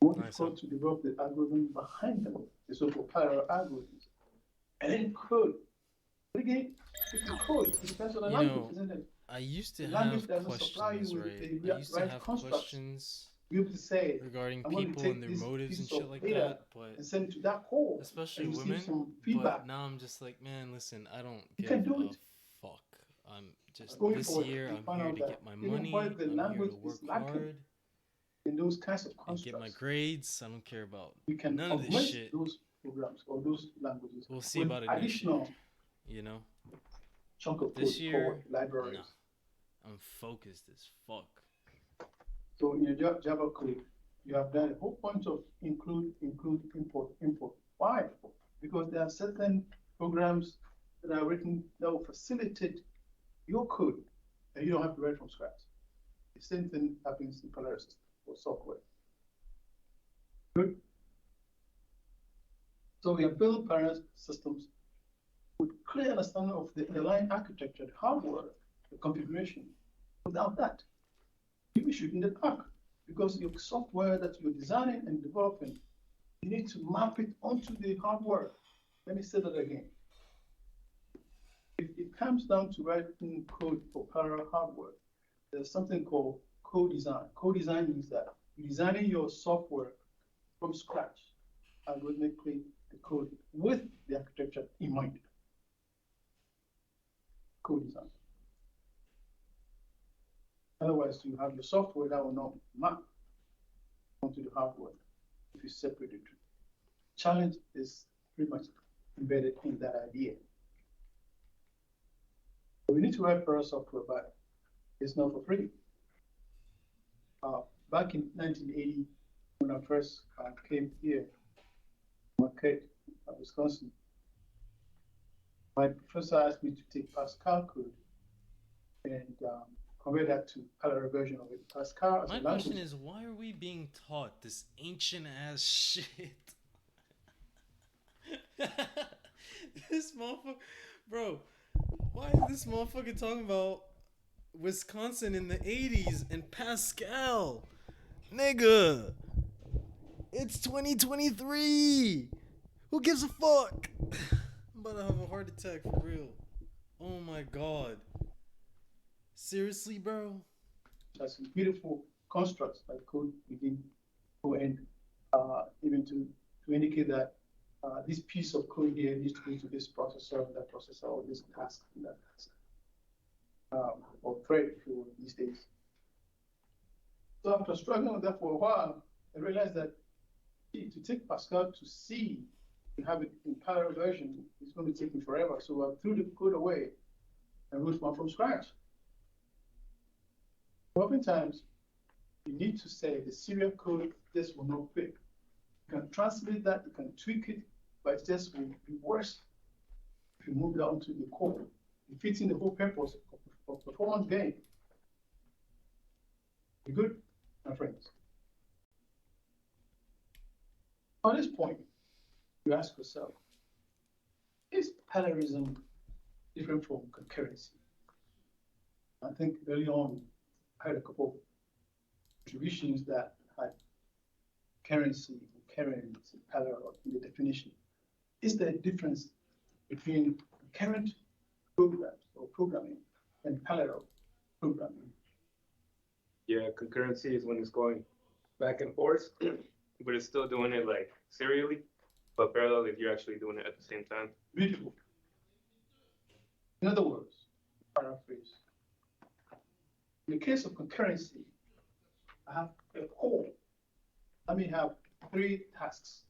More difficult to develop the algorithm behind them, the so-called parallel algorithms. And then code. But again, if you code, it depends on the language, isn't it? I used to The language have doesn't supply you questions, with right? the I used to right have constructs. questions be able to say, regarding I'm going to people take and their this motives and piece shit of like data that, but and send it to that core, especially and receive women. some But feedback. now I'm just like, man, listen, I don't You give can do a it. fuck. I'm just Going this forward, year. you I'm find here out to that get my even where money. the I'm here language to is work lacking hard in those kinds of and get my constructs, grades. I don't care about you can none of this augment shit. those programs or those languages We'll see with about a new shit. additional You know, chunk of this code year, called libraries. nah, I'm focused as fuck. So in your Java code, you have done a whole bunch of include, import. Why? Because there are certain programs that are written that will facilitate your code, and you don't have to write from scratch. The same thing happens in parallel system or software. Good. So we are building parallel systems with clear understanding of the underlying architecture, the hardware, the configuration. Without that, you be shooting the dark, because your software that you're designing and developing, you need to map it onto the hardware. Let me say that again. If it comes down to writing code for parallel hardware, there's something called co-design. Co-design means that you're designing your software from scratch, algorithmically the code with the architecture in mind. Co-design. Otherwise, you have your software that will not map onto the hardware if you separate the two. Challenge is pretty much embedded in that idea. So we need to write parallel software, but it's not for free. Back in 1980, when I first came here, Marquette, Wisconsin, my professor asked me to take Pascal code and convert that to parallel version of it. Pascal as a My language. question is, why are we being taught this ancient ass shit? This motherfucker, bro. Why is this motherfucker talking about Wisconsin in the 80s and Pascal? Nigga, it's 2023. Who gives a fuck? I'm about to have a heart attack for real. Oh my god. Seriously, bro? Has some beautiful constructs like code within and even to indicate that this piece of code here needs to go to this processor, that processor, or this task, and that task, or thread if you will these days. So after struggling with that for a while, I realized that to take Pascal to C and have it in parallel version is going to take me forever. So I threw the code away and wrote one from scratch. Oftentimes, you need to say the serial code just will not fit. You can translate that, you can tweak it, but it just will be worse if you move down to the core. Defeating the whole purpose of performance gain. You good, my friends? On this point, you ask yourself, is parallelism different from concurrency? I think early on, I had a couple of contributions that had concurrency, parallel in the definition. Is there a difference between concurrent programs or programming and parallel programming? Yeah, concurrency is when it's going back and forth, but it's still doing it like serially. But parallel if you're actually doing it at the same time. Beautiful. In other words, paraphrase. In the case of concurrency, I have a core. Let me have 3 tasks.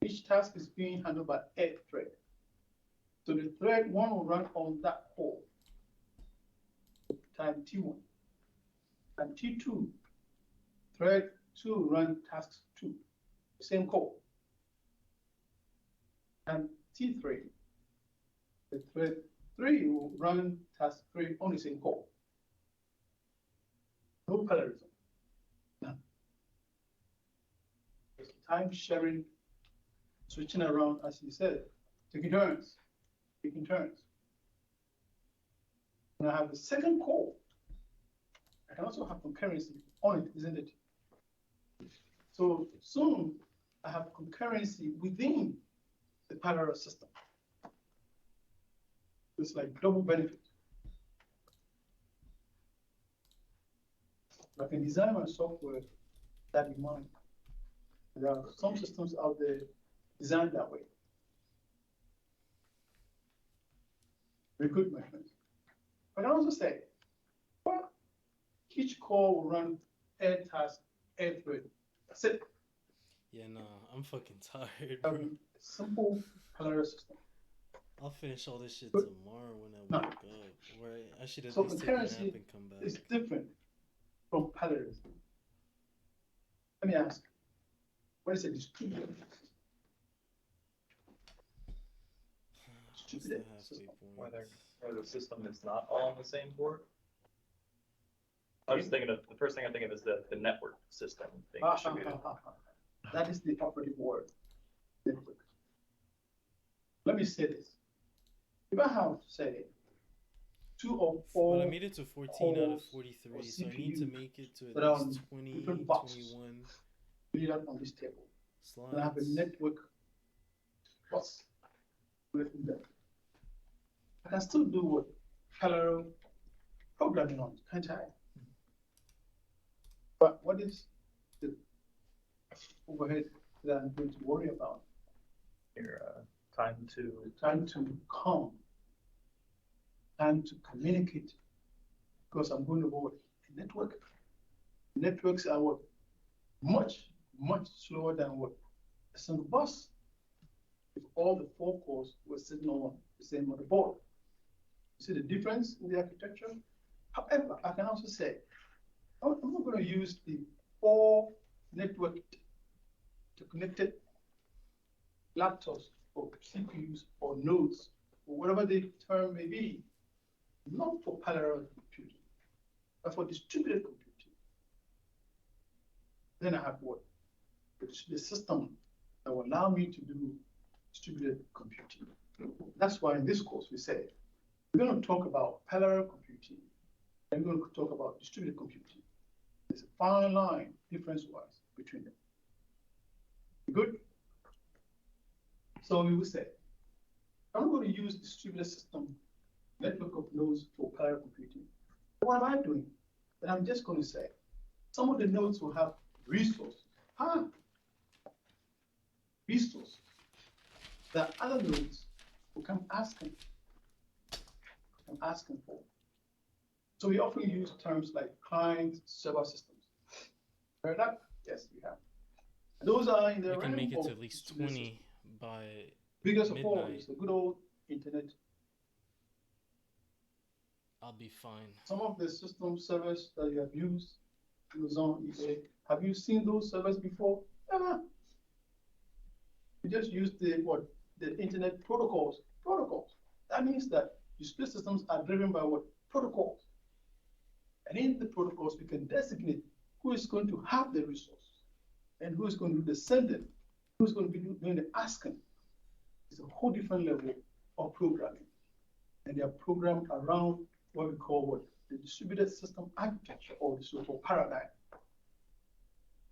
Each task is being handled by a thread. So the thread 1 will run on that core, time T1. And T2, thread 2 will run tasks 2, same core. And T3, the thread 3 will run task 3 on the same core. No parallelism. None. It's time sharing, switching around, as you said, taking turns. And I have the second core. I can also have concurrency on it, isn't it? So soon I have concurrency within the parallel system. It's like double benefit. I can design my software that in mind. There are some systems out there designed that way. Very good, my friends. But I also say, well, each core will run 10 tasks, 8 thread. That's it. Yeah, nah, I'm fucking tired, bro. Simple parallel system. I'll finish all this shit But- tomorrow when I No. wake up. Right? I should at So least take a nap concurrency and come back. is different from parallelism. Let me ask, what is a distributed system? Distributed system. Whether the system is not all on the same board. I was thinking of the first thing I think of is the network system being distributed. That is the operative word, network. Let me say this. If I have, say, 2 or 4 But I made it to 14 out of cores 43, or so I need to CPUs make it to that at are on least 20, different boxes. 21 Put it out on this table. slides. And I have a network bus with them. I can still do what parallel programming on, can't I? But what is the overhead that I'm going to worry about? Your time to come, time to communicate, because I'm going to work a network. Networks are what much slower than what a single bus. If all the 4 cores were sitting on the same motherboard, you see the difference in the architecture. However, I can also say I'm not going to use the 4 networked to connected laptops or CPUs or nodes or whatever the term may be, not for parallel computing, but for distributed computing. Then I have what? The system that will allow me to do distributed computing. That's why in this course we say we're going to talk about parallel computing and we're going to talk about distributed computing. There's a fine line, difference-wise, between them. Good? So we will say, I'm going to use distributed system network of nodes for parallel computing. What am I doing? Then I'm just going to say, some of the nodes will have resources. Resources that other nodes will come asking for. So we often use terms like client server systems. Heard that? Yes, we have. Those are in the I can make it realm to of at least distributed 20 systems. by Biggest of all midnight. is the good old internet. I'll be fine. Some of the system servers that you have used, Amazon, eBay, have you seen those servers before? Never. You just use the internet protocols. That means that display systems are driven by what? Protocols. And in the protocols, we can designate who is going to have the resource and who is going to do the sending, who's going to be doing the asking. It's a whole different level of programming. And they are programmed around what we call the distributed system architecture, or the so-called paradigm.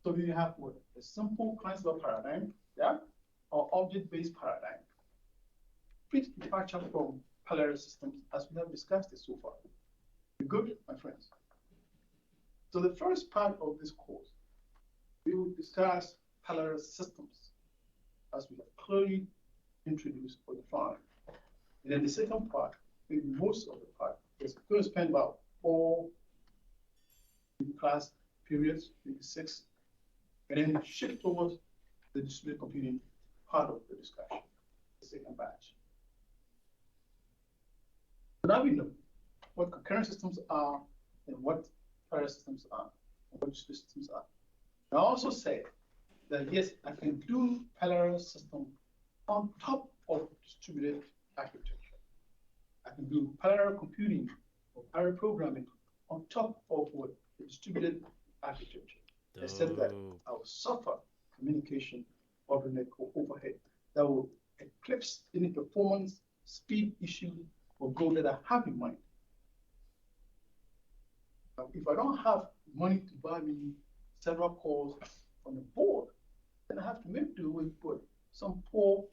So we have a simple client-server paradigm, yeah, or object-based paradigm. Pretty departure from parallel systems as we have discussed it so far. You good, my friends? So the first part of this course, we will discuss parallel systems as we have clearly introduced or defined. And then the second part, maybe most of the part, is going to spend about 4 class periods, maybe 6, and then shift towards the distributed computing part of the discussion, the second batch. So now we know what concurrent systems are and what parallel systems are, and what distributed systems are. I also say that yes, I can do parallel system on top of distributed architecture. I can do parallel computing or parallel programming on top of what the distributed architecture, except that I will suffer communication bottleneck or overhead that will eclipse any performance, speed issue, or goal that I have in mind. Now, if I don't have money to buy me several cores on the board, then I have to make do with some poor,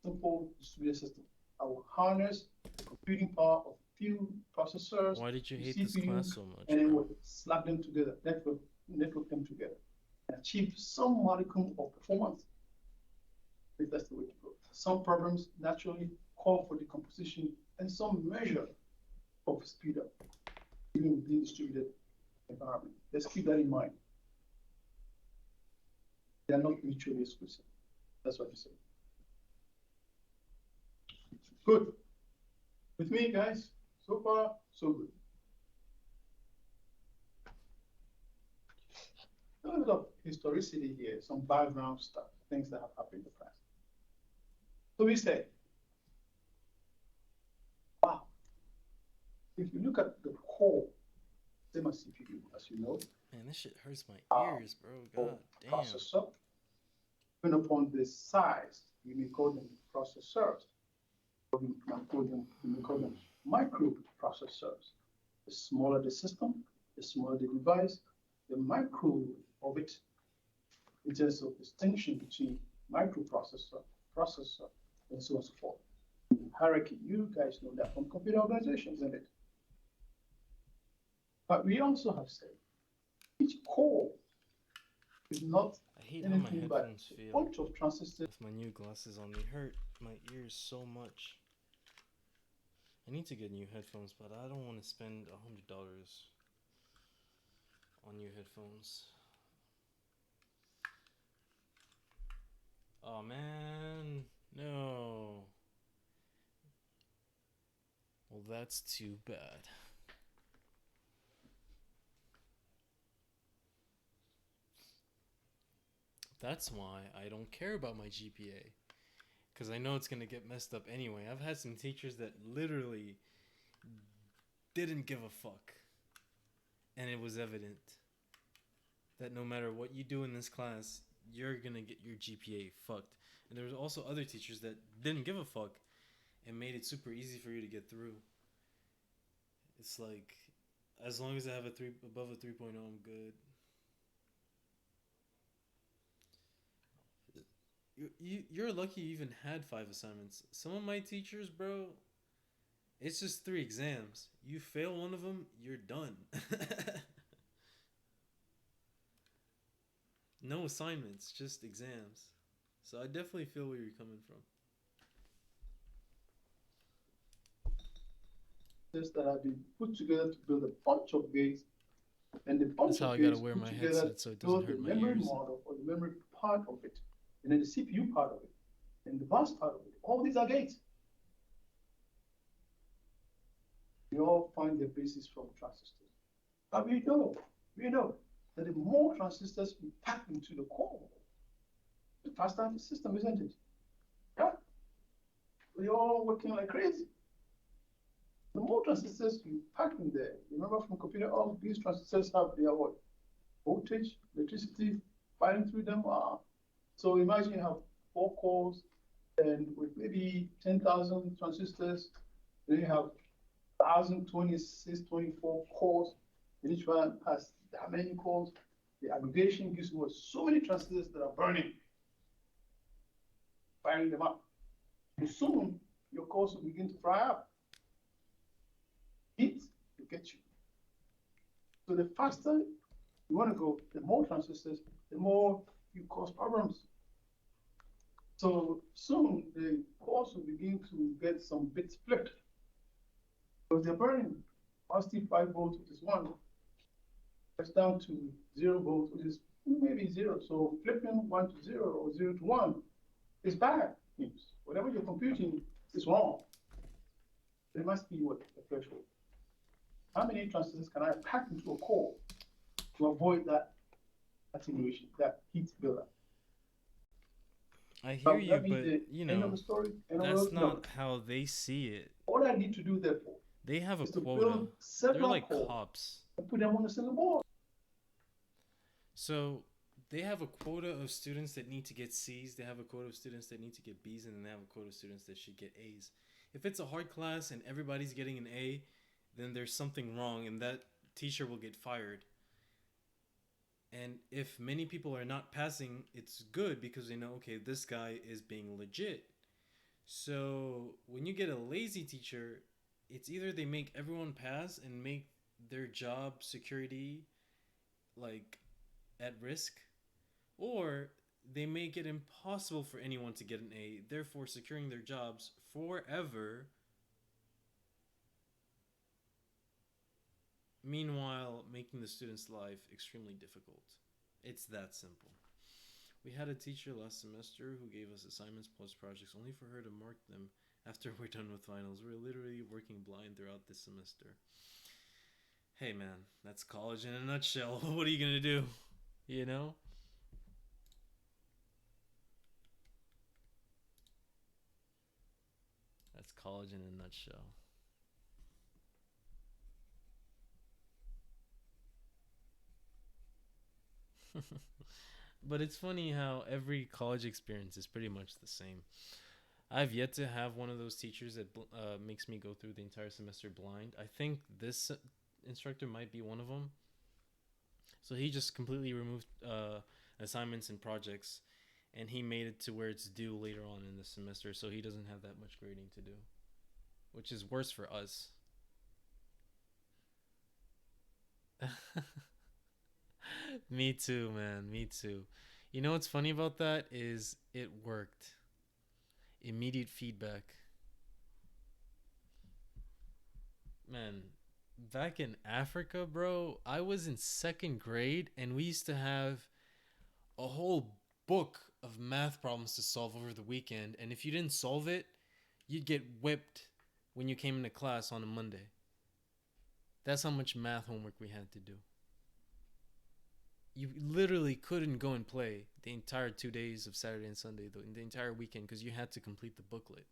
simple distributed system. I will harness the computing power of few processors. Why did you hate CPUs, this class so much? And then we'll slap them together, network them together. and achieve some modicum of performance. If that's the way to go. Some programs naturally call for decomposition and some measure of speed up, even within distributed environment. Let's keep that in mind. They are not mutually exclusive. That's what you say. Good. With me, guys, so far, so good. A little bit of historicity here, some background stuff, things that have happened in the past. So we say, wow, if you look at the core, same as CPU, as you know. Man, this shit hurts my ears, bro. God damn. Processor. Depending upon the size, you may call them processors. You may call them microprocessors. The smaller the system, the smaller the device, the micro of it, in terms of distinction between microprocessor, processor, and so on and so forth. Hierarchy, you guys know that from computer organizations, isn't it? But we also have said each core is not I hate how my anything but headphones a feel. bunch of transistors. With my new glasses on, they hurt my ears so much. I need to get new headphones, but I don't want to spend $100 on new headphones. Oh man, no. Well, that's too bad. That's why I don't care about my GPA. Because I know it's going to get messed up anyway. I've had some teachers that literally didn't give a fuck. And it was evident that no matter what you do in this class, you're going to get your GPA fucked. And there was also other teachers that didn't give a fuck and made it super easy for you to get through. It's like, as long as I have above a 3.0, I'm good. You're lucky you even had 5 assignments. Some of my teachers, bro, it's just 3 exams. You fail one of them, you're done. No assignments, just exams. So I definitely feel where you're coming from. That have been put together to build a bunch of gates, and the bunch That's how of I gotta gates wear put my together headset so it to doesn't build hurt the my memory ears. model or the memory part of it, and then the CPU part of it, and the bus part of it. All these are gates. They all find their basis from transistors. But we know that the more transistors we pack into the core, the faster the system, isn't it? Yeah? We're all working like crazy. The more transistors you pack in there, remember from computer, all these transistors have their what? Voltage, electricity firing through them. So imagine you have 4 cores, and with maybe 10,000 transistors, then you have 1,026, 24 cores, and each one has that many cores. The aggregation gives you so many transistors that are burning, firing them up. And soon, your cores will begin to fry up. Heat will get you. So the faster you want to go, the more transistors, the more you cause problems. So soon the cores will begin to get some bits flipped. Because they're burning. Positive 5 volts, which is 1, that's down to 0 volts, which is maybe 0. So flipping 1 to 0 or 0 to 1 is bad news. Whatever you're computing is wrong. There must be what? A threshold. How many transistors can I pack into a core to avoid that attenuation, that heat buildup? I hear you, That be but the you end of know, the story? End of that's the- not no. how they see it. All I need to do, therefore, They have a is to quota. build They're several like cores cops. and put them on a single board. So they have a quota of students that need to get C's. They have a quota of students that need to get B's, and then they have a quota of students that should get A's. If it's a hard class and everybody's getting an A, then there's something wrong, and that teacher will get fired. And if many people are not passing, it's good because they know, okay, this guy is being legit. So when you get a lazy teacher, it's either they make everyone pass and make their job security like at risk, Or they make it impossible for anyone to get an A, therefore securing their jobs forever. Meanwhile, making the student's life extremely difficult. It's that simple. We had a teacher last semester who gave us assignments plus projects only for her to mark them after we're done with finals. We're literally working blind throughout this semester. Hey man, that's college in a nutshell. What are you gonna do? You know? That's college in a nutshell. But it's funny how every college experience is pretty much the same. I've yet to have one of those teachers that makes me go through the entire semester blind. I think this instructor might be one of them. So he just completely removed assignments and projects, and he made it to where it's due later on in the semester, so he doesn't have that much grading to do, which is worse for us. Me too, man. Me too. You know what's funny about that is it worked. Immediate feedback. Man, back in Africa, bro, I was in second grade and we used to have a whole book of math problems to solve over the weekend. And if you didn't solve it, you'd get whipped when you came into class on a Monday. That's how much math homework we had to do. You literally couldn't go and play the entire 2 days of Saturday and Sunday, the entire weekend, because you had to complete the booklet.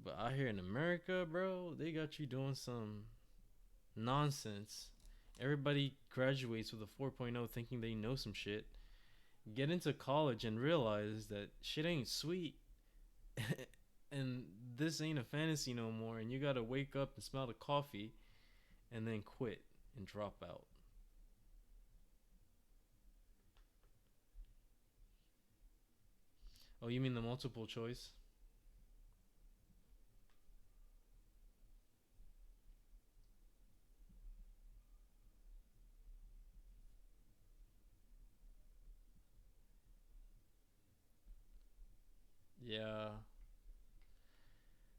But out here in America, bro, they got you doing some nonsense. Everybody graduates with a 4.0 thinking they know some shit. Get into college and realize that shit ain't sweet. And this ain't a fantasy no more. And you gotta wake up and smell the coffee and then quit and drop out. Oh, you mean the multiple choice? Yeah.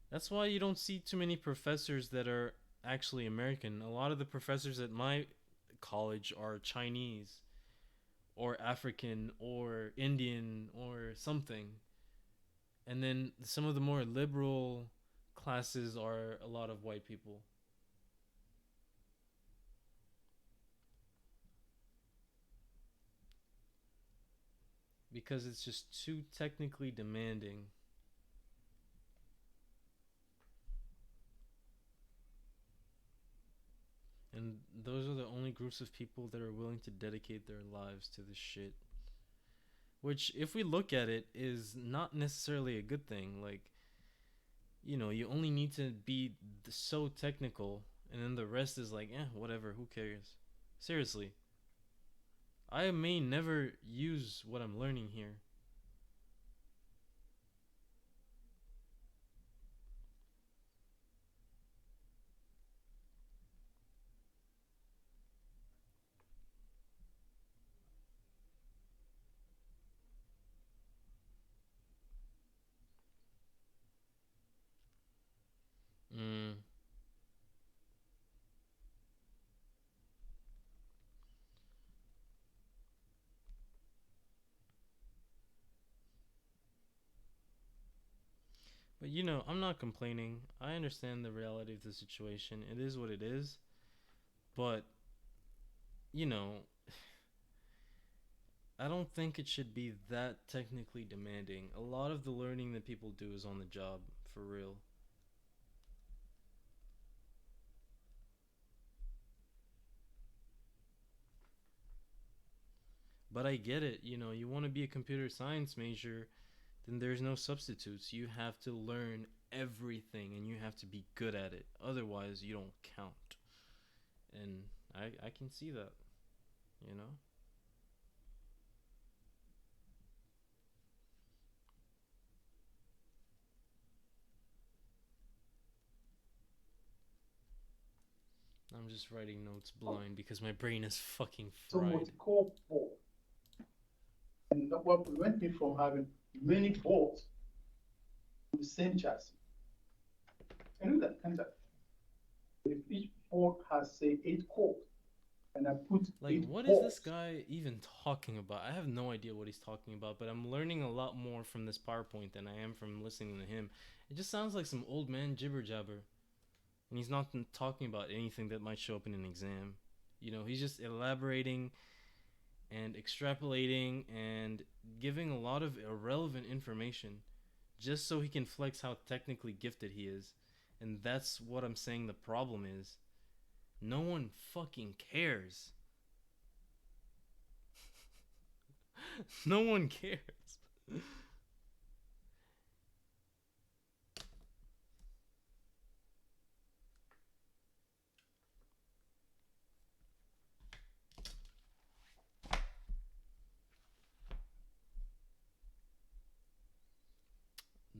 That's why you don't see too many professors that are actually American. A lot of the professors at my college are Chinese or African or Indian or something. And then some of the more liberal classes are a lot of white people. Because it's just too technically demanding. And those are the only groups of people that are willing to dedicate their lives to this shit. Which, if we look at it, is not necessarily a good thing. Like, you know, you only need to be so technical, and then the rest is like, whatever, who cares? Seriously. I may never use what I'm learning here. Mm. But you know, I'm not complaining. I understand the reality of the situation. It is what it is. But, you know, I don't think it should be that technically demanding. A lot of the learning that people do is on the job, for real. But I get it. You know, you want to be a computer science major, then there's no substitutes. You have to learn everything and you have to be good at it. Otherwise, you don't count. And I can see that, you know? just writing notes blind because my brain is fucking So fried. multi-core board. And what prevents me from having many boards on the same chassis. I know that, can't I? If each board has, say, 8 cores, and I put Like, 8 what is boards, this guy even talking about? I have no idea what he's talking about, but I'm learning a lot more from this PowerPoint than I am from listening to him. It just sounds like some old man jibber jabber. And he's not talking about anything that might show up in an exam. You know, he's just elaborating and extrapolating and giving a lot of irrelevant information just so he can flex how technically gifted he is. And that's what I'm saying the problem is. No one fucking cares. No one cares.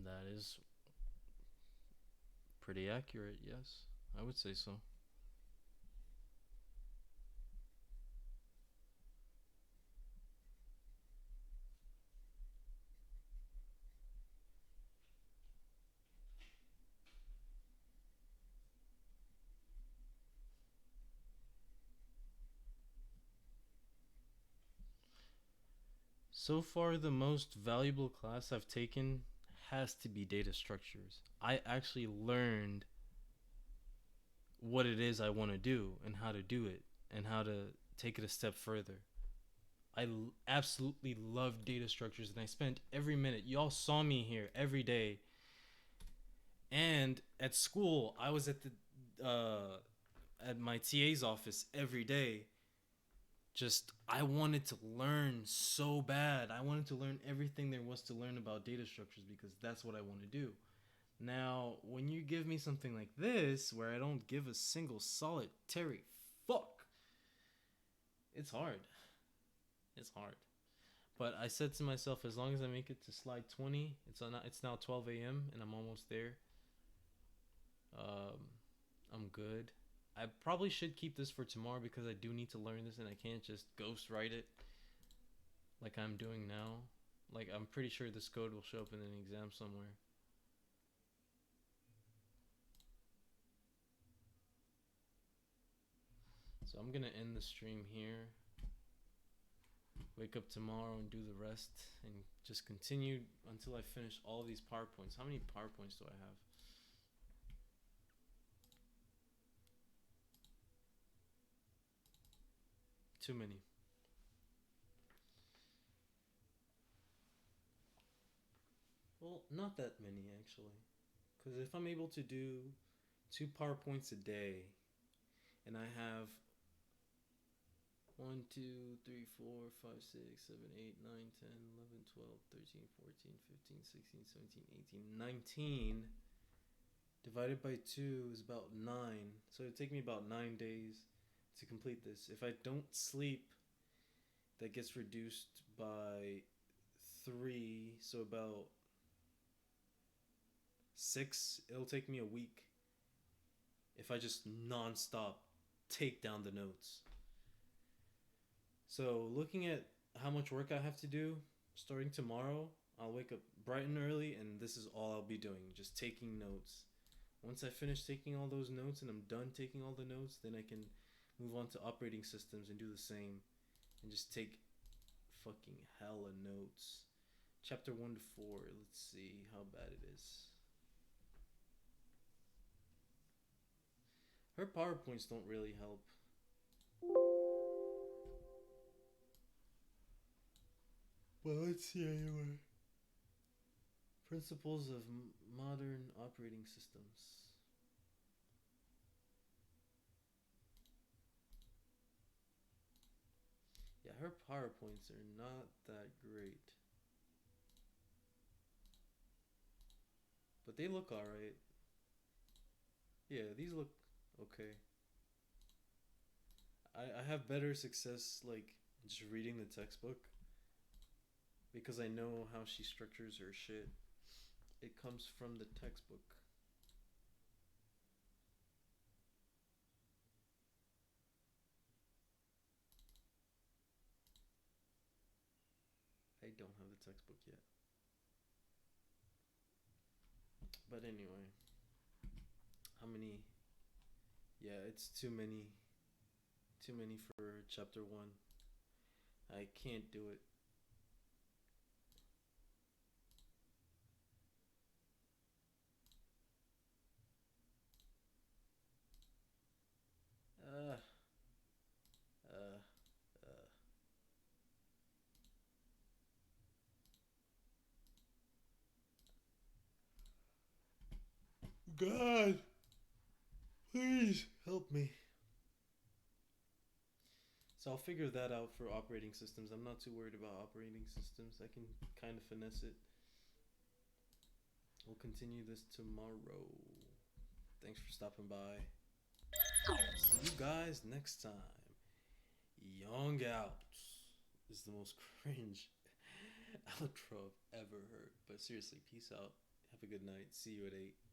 That is pretty accurate, yes. I would say so. So far, the most valuable class I've taken has to be data structures. I actually learned what it is I want to do and how to do it and how to take it a step further. I absolutely love data structures and I spent every minute. Y'all saw me here every day. And at school, I was at my TA's office every day. Just, I wanted to learn so bad. I wanted to learn everything there was to learn about data structures because that's what I want to do. Now, when you give me something like this, where I don't give a single solitary fuck, it's hard. It's hard. But I said to myself, as long as I make it to slide 20, it's now 12 a.m. and I'm almost there. I'm good. I probably should keep this for tomorrow because I do need to learn this and I can't just ghost write it like I'm doing now. Like, I'm pretty sure this code will show up in an exam somewhere. So I'm gonna end the stream here. Wake up tomorrow and do the rest and just continue until I finish all these PowerPoints. How many PowerPoints do I have? Too many. Well, not that many actually. Because if I'm able to do 2 PowerPoints a day and I have 1, 2, 3, 4, 5, 6, 7, 8, 9, 10, 11, 12, 13, 14, 15, 16, 17, 18, 19 divided by 2 is about 9. So it'd take me about 9 days to complete this. If I don't sleep, that gets reduced by 3, so about 6. It'll take me a week if I just non-stop take down the notes. So looking at how much work I have to do, starting tomorrow, I'll wake up bright and early and this is all I'll be doing, just taking notes. Once I finish taking all those notes and I'm done taking all the notes, then I can move on to operating systems and do the same and just take fucking hella notes. Chapter 1 to 4, let's see how bad it is. Her PowerPoints don't really help. Well, let's see anyway. Principles of modern operating systems. Yeah, her PowerPoints are not that great. But they look alright. Yeah, these look okay. I have better success, like, just reading the textbook. Because I know how she structures her shit. It comes from the textbook. I don't have the textbook yet. But anyway, how many? Yeah, it's too many. Too many for chapter 1. I can't do it. Uh, uh, God, please help me. So I'll figure that out for operating systems. I'm not too worried about operating systems. I can kind of finesse it. We'll continue this tomorrow. Thanks for stopping by. See you guys next time. Young Out is the most cringe outro I've ever heard. But seriously, peace out. Have a good night. See you at 8.